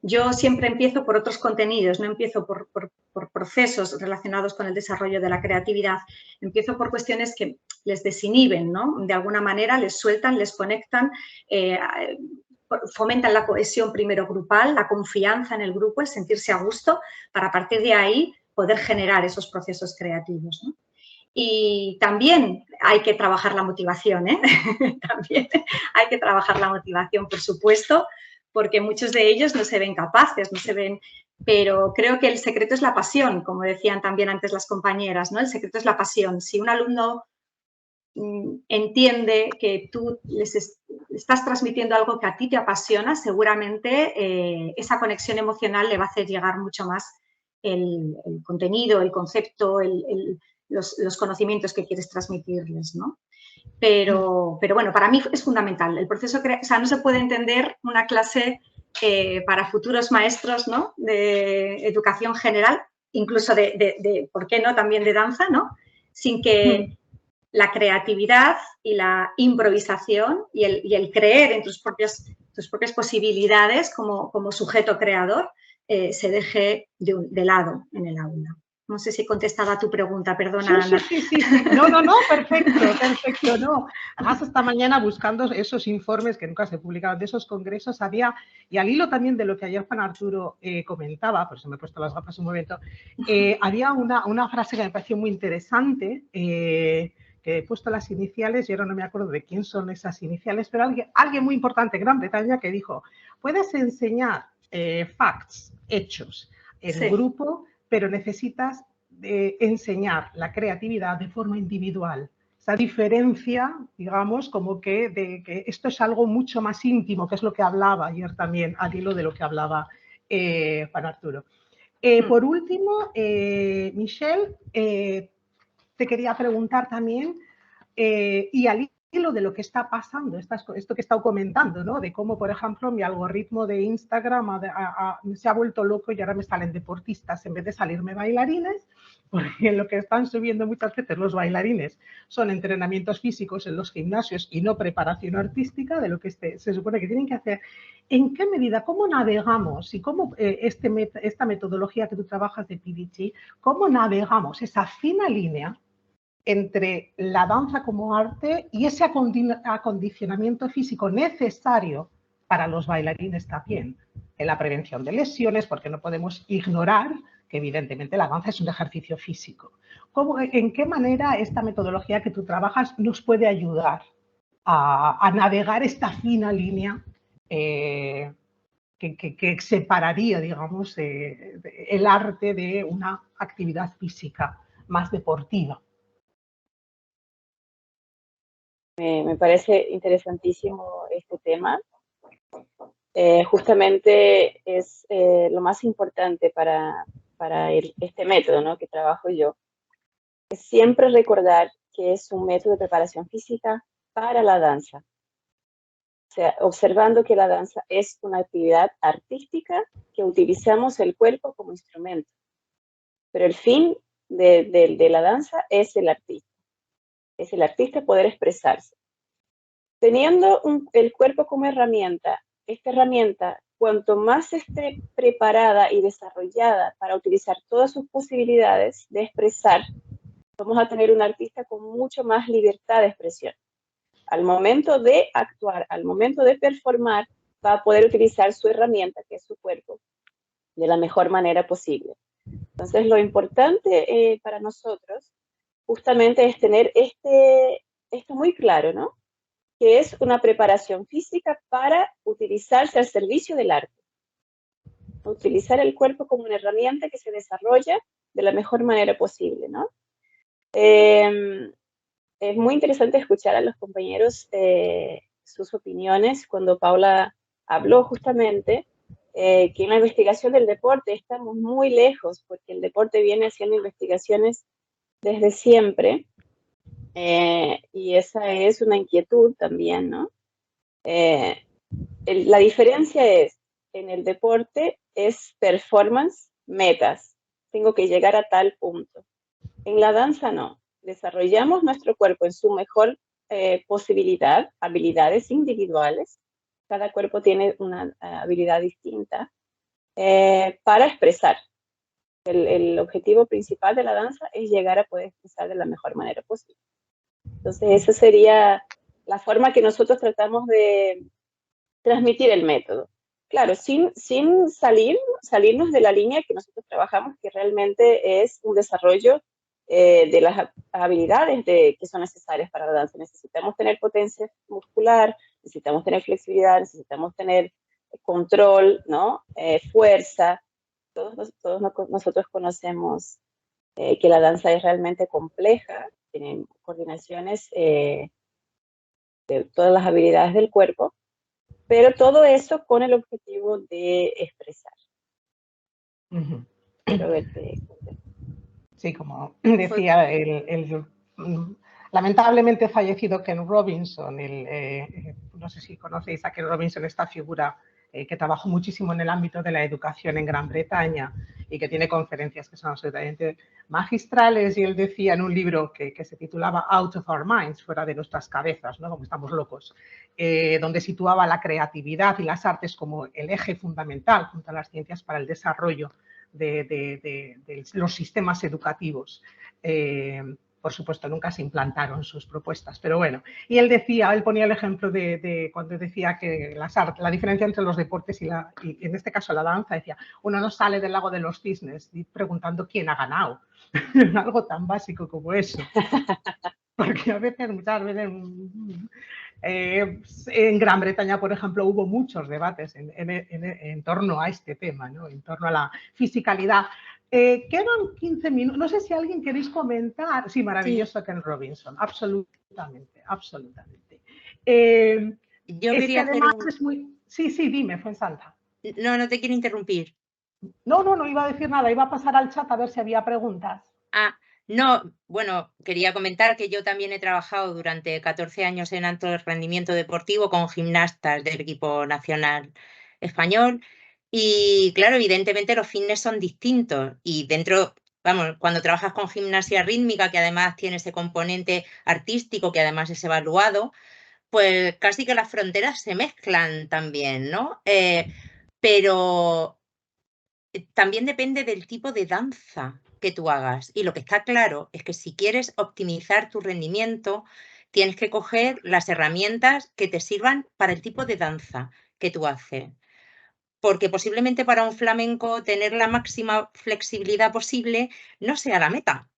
Yo siempre empiezo por otros contenidos, no empiezo por procesos relacionados con el desarrollo de la creatividad. Empiezo por cuestiones que les desinhiben, ¿no? De alguna manera les sueltan, les conectan, fomentan la cohesión primero grupal, la confianza en el grupo, el sentirse a gusto, para a partir de ahí poder generar esos procesos creativos, ¿no? Y también hay que trabajar la motivación, ¿eh? También hay que trabajar la motivación, por supuesto, porque muchos de ellos no se ven capaces, pero creo que el secreto es la pasión, como decían también antes las compañeras, ¿no? El secreto es la pasión. Si un alumno entiende que tú les estás transmitiendo algo que a ti te apasiona, seguramente esa conexión emocional le va a hacer llegar mucho más el contenido, el concepto, los conocimientos que quieres transmitirles, ¿no? Pero bueno, para mí es fundamental. El proceso, o sea, no se puede entender una clase para futuros maestros, ¿no? De educación general, incluso ¿por qué no?, también de danza, ¿no? Sin que la creatividad y la improvisación y el creer en tus propias posibilidades como sujeto creador se deje de lado en el aula. No sé si he contestado a tu pregunta, perdona, Ana. Sí. No, perfecto, no. Además, esta mañana buscando esos informes que nunca se publicaban de esos congresos había, y al hilo también de lo que ayer Juan Arturo comentaba, por eso me he puesto las gafas un momento, había una frase que me pareció muy interesante, que he puesto las iniciales y ahora no me acuerdo de quién son esas iniciales, pero alguien muy importante, Gran Bretaña, que dijo, puedes enseñar facts, hechos, en grupo, pero necesitas enseñar la creatividad de forma individual. Esa diferencia, digamos, como de que esto es algo mucho más íntimo, que es lo que hablaba ayer también, al hilo de lo que hablaba Juan Arturo. Por último, Michelle, te quería preguntar también, y al hilo de lo que está pasando, esto que he estado comentando, ¿no? De cómo, por ejemplo, mi algoritmo de Instagram se ha vuelto loco y ahora me salen deportistas en vez de salirme bailarines, porque lo que están subiendo muchas veces los bailarines son entrenamientos físicos en los gimnasios y no preparación artística de lo que se supone que tienen que hacer. ¿En qué medida, cómo navegamos y cómo esta metodología que tú trabajas de PDT, cómo navegamos esa fina línea entre la danza como arte y ese acondicionamiento físico necesario para los bailarines también, en la prevención de lesiones, porque no podemos ignorar que evidentemente la danza es un ejercicio físico? ¿En qué manera esta metodología que tú trabajas nos puede ayudar a navegar esta fina línea que separaría, digamos, el arte de una actividad física más deportiva? Me parece interesantísimo este tema. Justamente es lo más importante para este método, ¿no?, que trabajo yo. Es siempre recordar que es un método de preparación física para la danza. O sea, observando que la danza es una actividad artística que utilizamos el cuerpo como instrumento. Pero el fin de la danza es el artista. Es el artista poder expresarse. Teniendo el cuerpo como herramienta, esta herramienta, cuanto más esté preparada y desarrollada para utilizar todas sus posibilidades de expresar, vamos a tener un artista con mucho más libertad de expresión. Al momento de actuar, al momento de performar, va a poder utilizar su herramienta, que es su cuerpo, de la mejor manera posible. Entonces, lo importante para nosotros justamente es tener esto muy claro, ¿no?, que es una preparación física para utilizarse al servicio del arte. Utilizar el cuerpo como una herramienta que se desarrolla de la mejor manera posible, ¿no? Es muy interesante escuchar a los compañeros sus opiniones cuando Paula habló justamente que en la investigación del deporte estamos muy lejos, porque el deporte viene haciendo investigaciones desde siempre, Y esa es una inquietud también, ¿no? La diferencia es, en el deporte es performance, metas. Tengo que llegar a tal punto. En la danza no. Desarrollamos nuestro cuerpo en su mejor posibilidad, habilidades individuales. Cada cuerpo tiene una habilidad distinta para expresar. El objetivo principal de la danza es llegar a poder expresar de la mejor manera posible. Entonces, esa sería la forma que nosotros tratamos de transmitir el método. Claro, sin salirnos de la línea que nosotros trabajamos, que realmente es un desarrollo de las habilidades que son necesarias para la danza. Necesitamos tener potencia muscular, necesitamos tener flexibilidad, necesitamos tener control, ¿no? Fuerza. Todos nosotros conocemos que la danza es realmente compleja, tiene coordinaciones de todas las habilidades del cuerpo, pero todo eso con el objetivo de expresar. Quiero verte. Sí, como decía el lamentablemente fallecido Ken Robinson, no sé si conocéis a Ken Robinson, esta figura que trabajó muchísimo en el ámbito de la educación en Gran Bretaña y que tiene conferencias que son absolutamente magistrales, y él decía en un libro que se titulaba Out of Our Minds, fuera de nuestras cabezas, ¿no? Como estamos locos, donde situaba la creatividad y las artes como el eje fundamental junto a las ciencias para el desarrollo de los sistemas educativos. Por supuesto, nunca se implantaron sus propuestas, pero bueno. Y él ponía el ejemplo de cuando decía que la diferencia entre los deportes y en este caso la danza, decía, uno no sale del lago de los cisnes preguntando quién ha ganado. Algo tan básico como eso. Porque muchas veces en Gran Bretaña, por ejemplo, hubo muchos debates en torno a este tema, ¿no? En torno a la fisicalidad. Quedan 15 minutos. No sé si alguien queréis comentar. Sí, maravilloso, sí. Ken Robinson. Absolutamente, absolutamente. Yo quería hacer Sí, dime, Fuensanta. No te quiero interrumpir. No iba a decir nada. Iba a pasar al chat a ver si había preguntas. No, bueno, quería comentar que yo también he trabajado durante 14 años en alto rendimiento deportivo con gimnastas del equipo nacional español y, claro, evidentemente los fitness son distintos y cuando trabajas con gimnasia rítmica, que además tiene ese componente artístico que además es evaluado, pues casi que las fronteras se mezclan también, ¿no? Pero también depende del tipo de danza que tú hagas. Y lo que está claro es que si quieres optimizar tu rendimiento, tienes que coger las herramientas que te sirvan para el tipo de danza que tú haces. Porque posiblemente para un flamenco tener la máxima flexibilidad posible no sea la meta.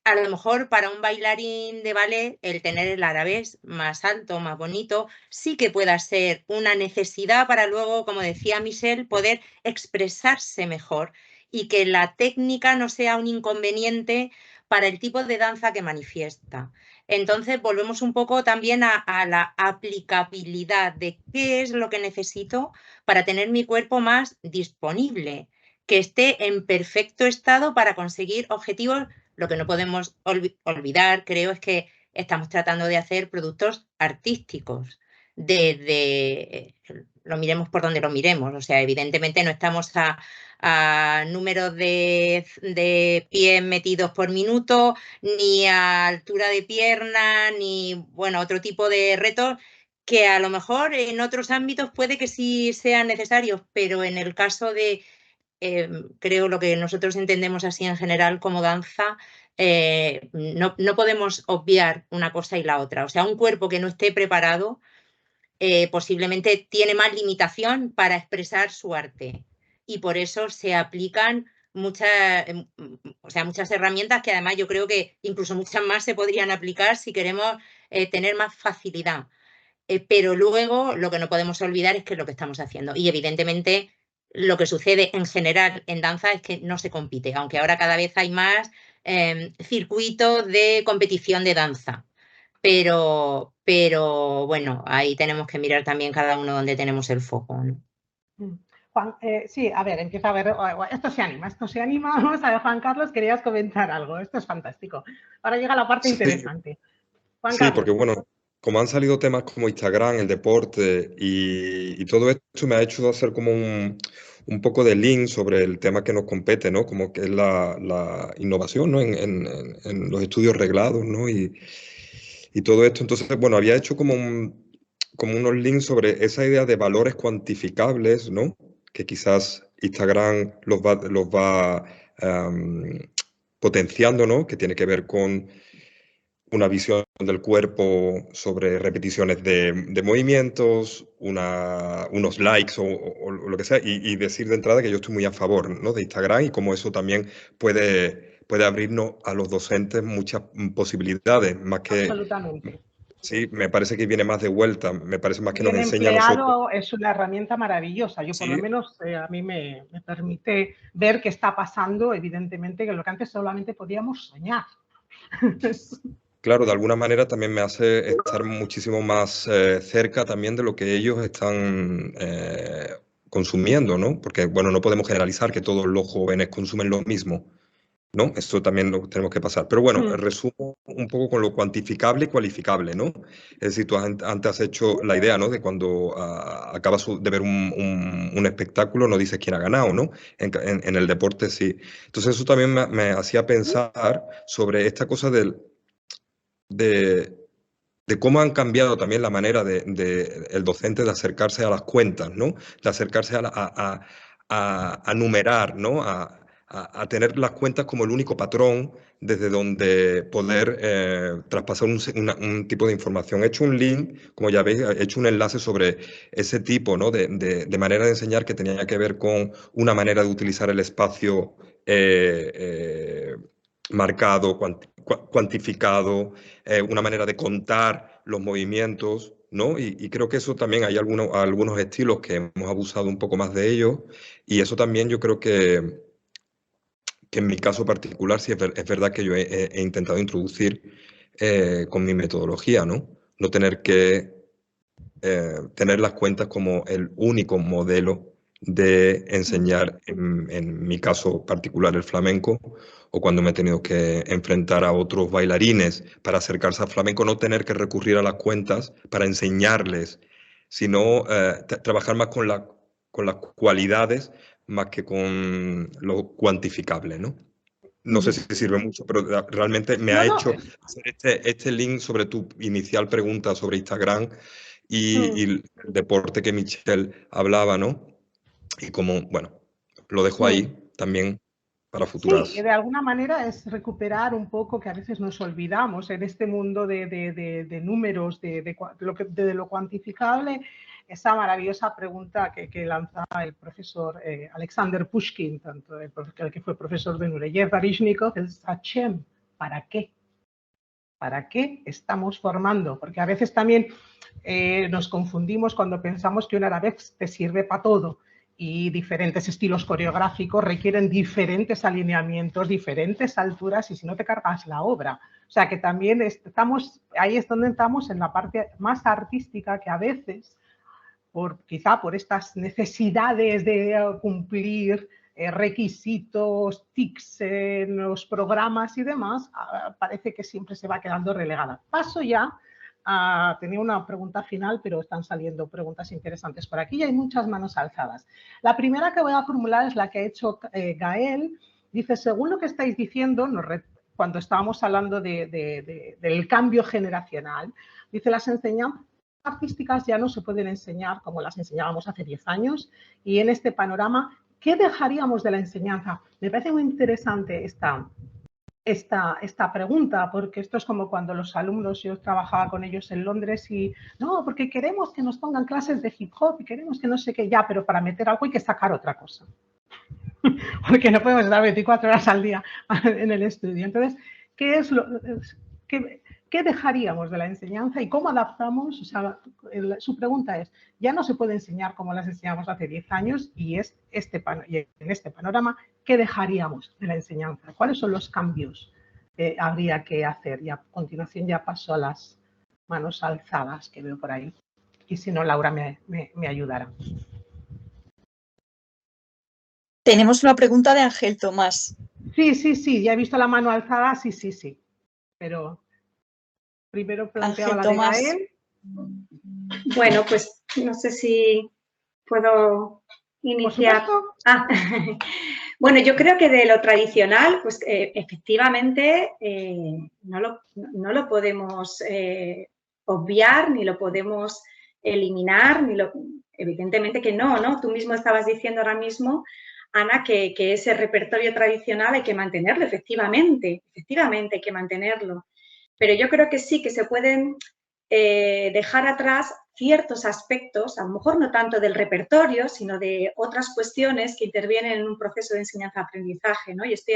A lo mejor para un bailarín de ballet el tener el arabés más alto, más bonito, sí que pueda ser una necesidad para luego, como decía Michelle, poder expresarse mejor y que la técnica no sea un inconveniente para el tipo de danza que manifiesta. Entonces volvemos un poco también a la aplicabilidad de qué es lo que necesito para tener mi cuerpo más disponible, que esté en perfecto estado para conseguir objetivos. Lo que no podemos olvidar, creo, es que estamos tratando de hacer productos artísticos. Lo miremos por donde lo miremos. O sea, evidentemente no estamos a números de pies metidos por minuto, ni a altura de pierna, ni, bueno, otro tipo de retos que a lo mejor en otros ámbitos puede que sí sean necesarios, pero en el caso de creo lo que nosotros entendemos así en general como danza, no podemos obviar una cosa y la otra. O sea, un cuerpo que no esté preparado posiblemente tiene más limitación para expresar su arte y por eso se aplican muchas herramientas que además yo creo que incluso muchas más se podrían aplicar si queremos tener más facilidad. Pero luego lo que no podemos olvidar es que es lo que estamos haciendo y evidentemente lo que sucede en general en danza es que no se compite, aunque ahora cada vez hay más circuitos de competición de danza. Pero bueno, ahí tenemos que mirar también cada uno donde tenemos el foco, ¿no? Juan, sí, a ver, empieza a ver, esto se anima. Vamos a ver, Juan Carlos, querías comentar algo, esto es fantástico. Ahora llega la parte Sí, interesante. Juan sí, Carlos. porque bueno, como han salido temas como Instagram, el deporte y todo esto me ha hecho hacer como un poco de link sobre el tema que nos compete, ¿no? Como que es la innovación, ¿no? En los estudios reglados, ¿no? Y todo esto. Entonces, bueno, había hecho como unos links sobre esa idea de valores cuantificables, ¿no? Que quizás Instagram los va potenciando, ¿no? Que tiene que ver con una visión del cuerpo sobre repeticiones de movimientos, unos likes o lo que sea, y decir de entrada que yo estoy muy a favor, ¿no? de Instagram y cómo eso también puede abrirnos a los docentes muchas posibilidades, más que... Absolutamente. Sí, me parece que viene más de vuelta, me parece más que nos Bien enseña a nosotros. empleado, es una herramienta maravillosa. Yo, por lo Sí, menos, a mí me permite ver qué está pasando, evidentemente, que lo que antes solamente podíamos soñar. claro, de alguna manera también me hace estar muchísimo más cerca también de lo que ellos están consumiendo, ¿no? Porque, bueno, no podemos generalizar que todos los jóvenes consumen lo mismo, ¿no? Esto también lo tenemos que pasar. Pero bueno, resumo un poco con lo cuantificable y cualificable, ¿no? Es decir, tú antes has hecho la idea, ¿no? De cuando acabas de ver un espectáculo, no dices quién ha ganado, ¿no? En el deporte sí. Entonces eso también me hacía pensar sobre esta cosa de cómo han cambiado también la manera el docente de acercarse a las cuentas, ¿no? De acercarse a numerar, ¿no? A tener las cuentas como el único patrón desde donde poder traspasar un tipo de información. He hecho un link, como ya veis, he hecho un enlace sobre ese tipo, ¿no? de manera de enseñar que tenía que ver con una manera de utilizar el espacio marcado, cuantificado, una manera de contar los movimientos, ¿no? Y creo que eso también hay algunos estilos que hemos abusado un poco más de ellos, y eso también yo creo que en mi caso particular sí es verdad que yo he intentado introducir con mi metodología, ¿no? No tener que tener las cuentas como el único modelo de enseñar, en mi caso particular, el flamenco, o cuando me he tenido que enfrentar a otros bailarines para acercarse al flamenco, no tener que recurrir a las cuentas para enseñarles, sino trabajar más con las cualidades más que con lo cuantificable, ¿no? No sé si sirve mucho, pero realmente me ha No, hecho hacer este link sobre tu inicial pregunta sobre Instagram y el deporte que Michelle hablaba, ¿no? Y como, bueno, lo dejo ahí también para Sí, futuras. de alguna manera es recuperar un poco que a veces nos olvidamos en este mundo de números, de lo cuantificable, esa maravillosa pregunta que lanza el profesor Alexander Pushkin, tanto el que fue profesor de Nureyev Baryshnikov, el Sachem, ¿para qué? ¿Para qué estamos formando? Porque a veces también nos confundimos cuando pensamos que un arabesk te sirve para todo y diferentes estilos coreográficos requieren diferentes alineamientos, diferentes alturas y si no te cargas la obra. O sea que también ahí es donde estamos en la parte más artística que a veces, quizá por estas necesidades de cumplir requisitos, tics en los programas y demás, parece que siempre se va quedando relegada. Paso ya tenía una pregunta final, pero están saliendo preguntas interesantes por aquí y hay muchas manos alzadas. La primera que voy a formular es la que ha hecho Gael. Dice, según lo que estáis diciendo, cuando estábamos hablando del cambio generacional, dice, las enseñanzas artísticas ya no se pueden enseñar como las enseñábamos hace 10 años y en este panorama, ¿qué dejaríamos de la enseñanza? Me parece muy interesante esta pregunta, porque esto es como cuando los alumnos, yo trabajaba con ellos en Londres y no, porque queremos que nos pongan clases de hip hop y queremos que no sé qué, ya, pero para meter algo hay que sacar otra cosa. Porque no podemos estar 24 horas al día en el estudio. Entonces, ¿qué dejaríamos de la enseñanza y cómo adaptamos? O sea, su pregunta es, ya no se puede enseñar como las enseñamos hace 10 años y en este panorama, ¿qué dejaríamos de la enseñanza? ¿Cuáles son los cambios que habría que hacer? Y a continuación ya paso a las manos alzadas que veo por ahí. Y si no, Laura me ayudará. Tenemos una pregunta de Ángel Tomás. Sí, ya he visto la mano alzada, sí. Pero primero planteaba Ángel la de Tomás. Gael. Bueno, pues no sé si puedo iniciar. Por supuesto. Bueno, yo creo que de lo tradicional, pues efectivamente no lo podemos obviar, ni lo podemos eliminar, evidentemente que no, ¿no? Tú mismo estabas diciendo ahora mismo, Ana, que ese repertorio tradicional hay que mantenerlo, efectivamente hay que mantenerlo. Pero yo creo que sí que se pueden dejar atrás ciertos aspectos, a lo mejor no tanto del repertorio, sino de otras cuestiones que intervienen en un proceso de enseñanza-aprendizaje, ¿no? Y estoy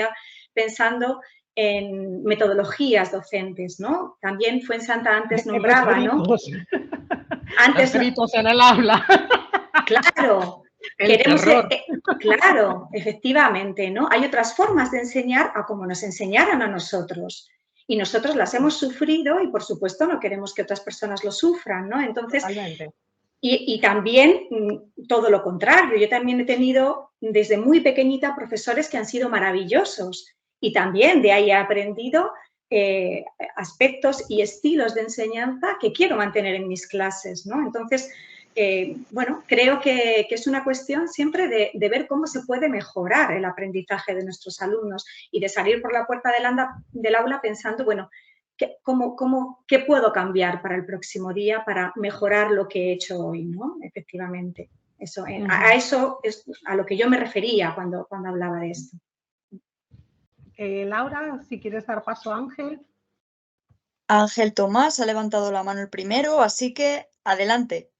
pensando en metodologías docentes, ¿no? También Fuensanta antes nombraba, ¿no? Antes los gritos en el aula. Claro. Claro, efectivamente, ¿no? Hay otras formas de enseñar a como nos enseñaron a nosotros. Y nosotros las hemos sufrido y, por supuesto, no queremos que otras personas lo sufran, ¿no? Entonces, y también todo lo contrario. Yo también he tenido desde muy pequeñita profesores que han sido maravillosos y también de ahí he aprendido aspectos y estilos de enseñanza que quiero mantener en mis clases, ¿no? Entonces, bueno, creo que es una cuestión siempre de ver cómo se puede mejorar el aprendizaje de nuestros alumnos y de salir por la puerta del aula pensando, bueno, ¿qué puedo cambiar para el próximo día para mejorar lo que he hecho hoy, ¿no? Efectivamente. A eso es a lo que yo me refería cuando hablaba de esto. Laura, si quieres dar paso a Ángel. Ángel Tomás ha levantado la mano el primero, así que adelante.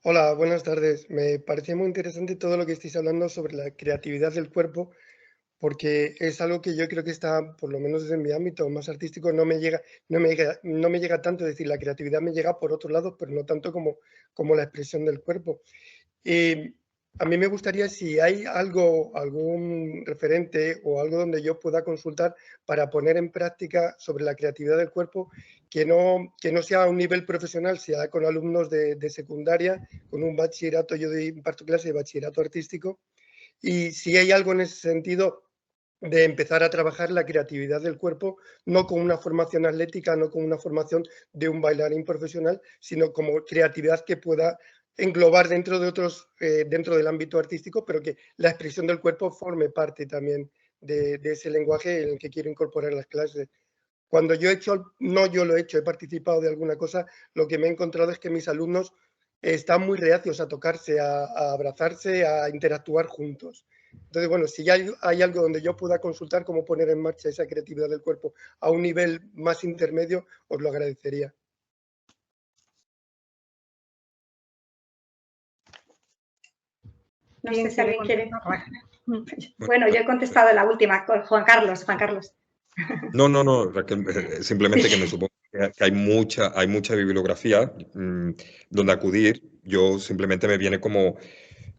Hola, buenas tardes. Me parece muy interesante todo lo que estáis hablando sobre la creatividad del cuerpo, porque es algo que yo creo que está, por lo menos desde mi ámbito más artístico, no me llega tanto. Es decir, la creatividad me llega por otros lados, pero no tanto como la expresión del cuerpo. A mí me gustaría, si hay algún referente o algo donde yo pueda consultar para poner en práctica sobre la creatividad del cuerpo, que no sea a un nivel profesional, sea con alumnos de secundaria, con un bachillerato. Yo imparto clase de bachillerato artístico, y si hay algo en ese sentido de empezar a trabajar la creatividad del cuerpo, no con una formación atlética, no con una formación de un bailarín profesional, sino como creatividad que pueda englobar dentro del ámbito artístico, pero que la expresión del cuerpo forme parte también de ese lenguaje en el que quiero incorporar las clases. Cuando yo lo he hecho, he participado de alguna cosa, lo que me he encontrado es que mis alumnos están muy reacios a tocarse, a abrazarse, a interactuar juntos. Entonces, bueno, si ya hay algo donde yo pueda consultar cómo poner en marcha esa creatividad del cuerpo a un nivel más intermedio, os lo agradecería. No sé si alguien quiere. Bueno, yo he contestado la última, Juan Carlos. No, Raquel, simplemente que me supongo que hay mucha bibliografía donde acudir. Yo simplemente me viene como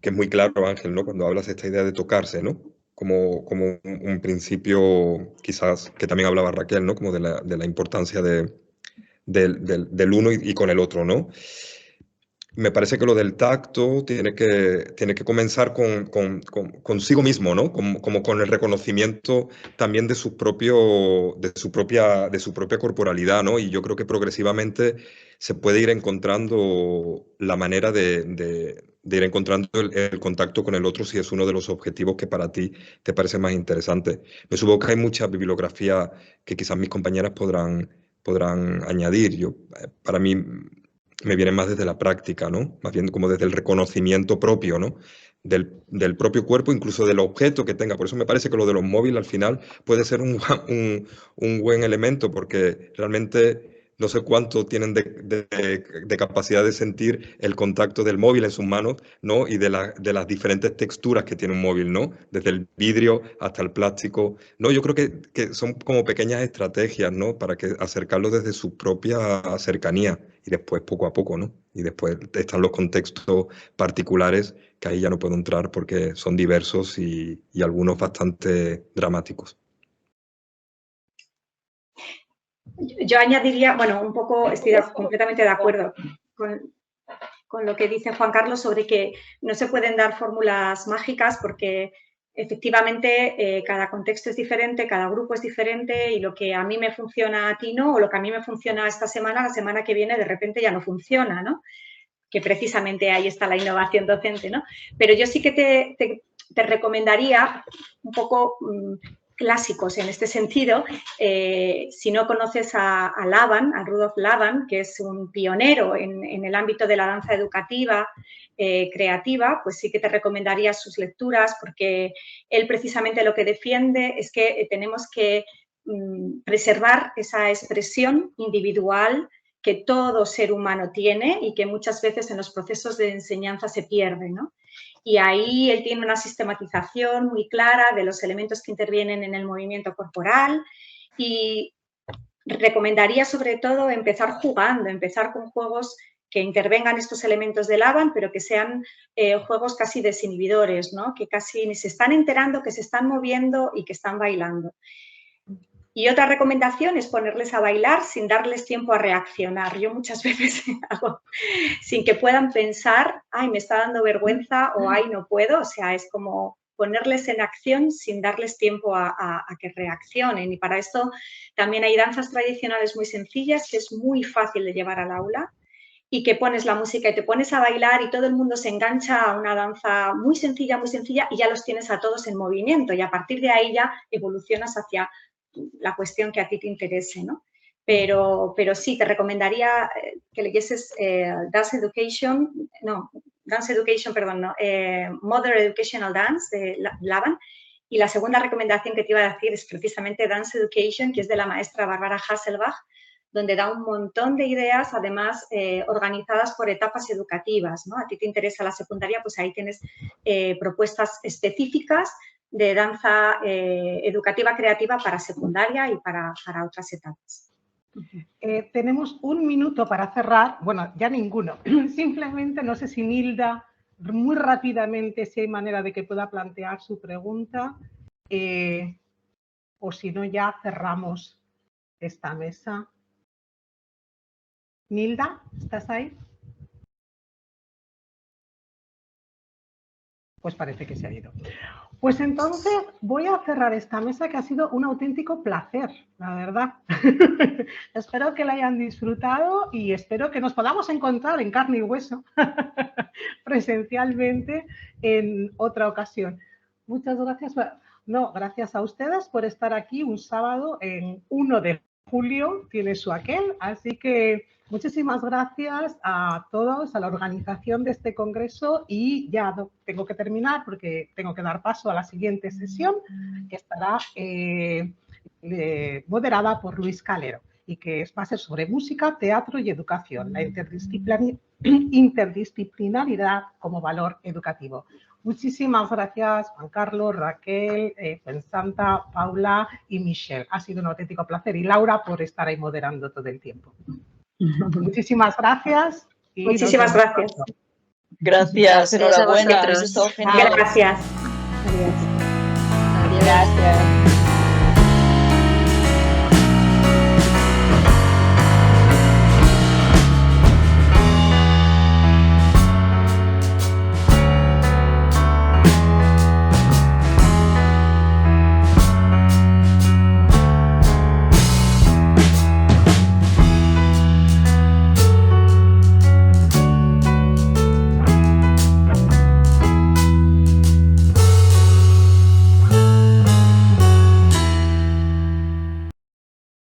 que es muy claro, Ángel, ¿no? Cuando hablas de esta idea de tocarse, ¿no? Como un principio, quizás, que también hablaba Raquel, ¿no? Como de la importancia del uno y con el otro, ¿no? Me parece que lo del tacto tiene que comenzar consigo mismo, ¿no? Como con el reconocimiento también de su propia corporalidad, ¿no? Y yo creo que progresivamente se puede ir encontrando la manera de ir encontrando el contacto con el otro, si es uno de los objetivos que para ti te parece más interesante. Me supongo que hay mucha bibliografía que quizás mis compañeras podrán añadir. Para mí me viene más desde la práctica, ¿no? Más bien como desde el reconocimiento propio, ¿no? Del propio cuerpo, incluso del objeto que tenga. Por eso me parece que lo de los móviles al final puede ser un buen elemento, porque realmente no sé cuánto tienen de capacidad de sentir el contacto del móvil en sus manos, ¿no? Y de las diferentes texturas que tiene un móvil, ¿no? Desde el vidrio hasta el plástico. No, yo creo que son como pequeñas estrategias, ¿no? Para acercarlo desde su propia cercanía y después poco a poco, ¿no? Y después están los contextos particulares que ahí ya no puedo entrar porque son diversos y algunos bastante dramáticos. Yo añadiría, bueno, un poco, estoy completamente de acuerdo con lo que dice Juan Carlos sobre que no se pueden dar fórmulas mágicas porque efectivamente cada contexto es diferente, cada grupo es diferente y lo que a mí me funciona a ti no, o lo que a mí me funciona esta semana, la semana que viene de repente ya no funciona, ¿no? Que precisamente ahí está la innovación docente, ¿no? Pero yo sí que te recomendaría un poco clásicos en este sentido. Si no conoces a Laban, a Rudolf Laban, que es un pionero en el ámbito de la danza educativa creativa, pues sí que te recomendaría sus lecturas porque él precisamente lo que defiende es que tenemos que preservar esa expresión individual que todo ser humano tiene y que muchas veces en los procesos de enseñanza se pierde, ¿no? Y ahí él tiene una sistematización muy clara de los elementos que intervienen en el movimiento corporal y recomendaría sobre todo empezar jugando, empezar con juegos que intervengan estos elementos de Laban, pero que sean juegos casi desinhibidores, ¿no? Que casi ni se están enterando, que se están moviendo y que están bailando. Y otra recomendación es ponerles a bailar sin darles tiempo a reaccionar. Yo muchas veces hago sin que puedan pensar, ay, me está dando vergüenza o ay, no puedo. O sea, es como ponerles en acción sin darles tiempo a que reaccionen. Y para esto también hay danzas tradicionales muy sencillas que es muy fácil de llevar al aula y que pones la música y te pones a bailar y todo el mundo se engancha a una danza muy sencilla y ya los tienes a todos en movimiento y a partir de ahí ya evolucionas hacia la cuestión que a ti te interese, ¿no? Pero sí, te recomendaría que leyeses Modern Educational Dance de Laban. Y la segunda recomendación que te iba a decir es precisamente Dance Education, que es de la maestra Barbara Hasselbach, donde da un montón de ideas, además organizadas por etapas educativas, ¿no? A ti te interesa la secundaria, pues ahí tienes propuestas específicas de danza educativa creativa para secundaria y para otras etapas. Tenemos un minuto para cerrar, bueno, ya ninguno, simplemente no sé si Nilda, muy rápidamente, si hay manera de que pueda plantear su pregunta, o si no ya cerramos esta mesa. Nilda, ¿estás ahí? Pues parece que se ha ido. Pues entonces voy a cerrar esta mesa que ha sido un auténtico placer, la verdad. Espero que la hayan disfrutado y espero que nos podamos encontrar en carne y hueso presencialmente en otra ocasión. Muchas gracias. No, gracias a ustedes por estar aquí un sábado en 1 de julio, tiene su aquel, así que muchísimas gracias a todos, a la organización de este congreso y ya tengo que terminar porque tengo que dar paso a la siguiente sesión que estará moderada por Luis Calero y que va a ser sobre música, teatro y educación, la interdisciplinaridad como valor educativo. Muchísimas gracias, Juan Carlos, Raquel, Santa, Paula y Michelle. Ha sido un auténtico placer. Y Laura por estar ahí moderando todo el tiempo. Muchísimas gracias. Y muchísimas gracias. Gracias, enhorabuena. Habéis estado genial. Gracias. Adiós.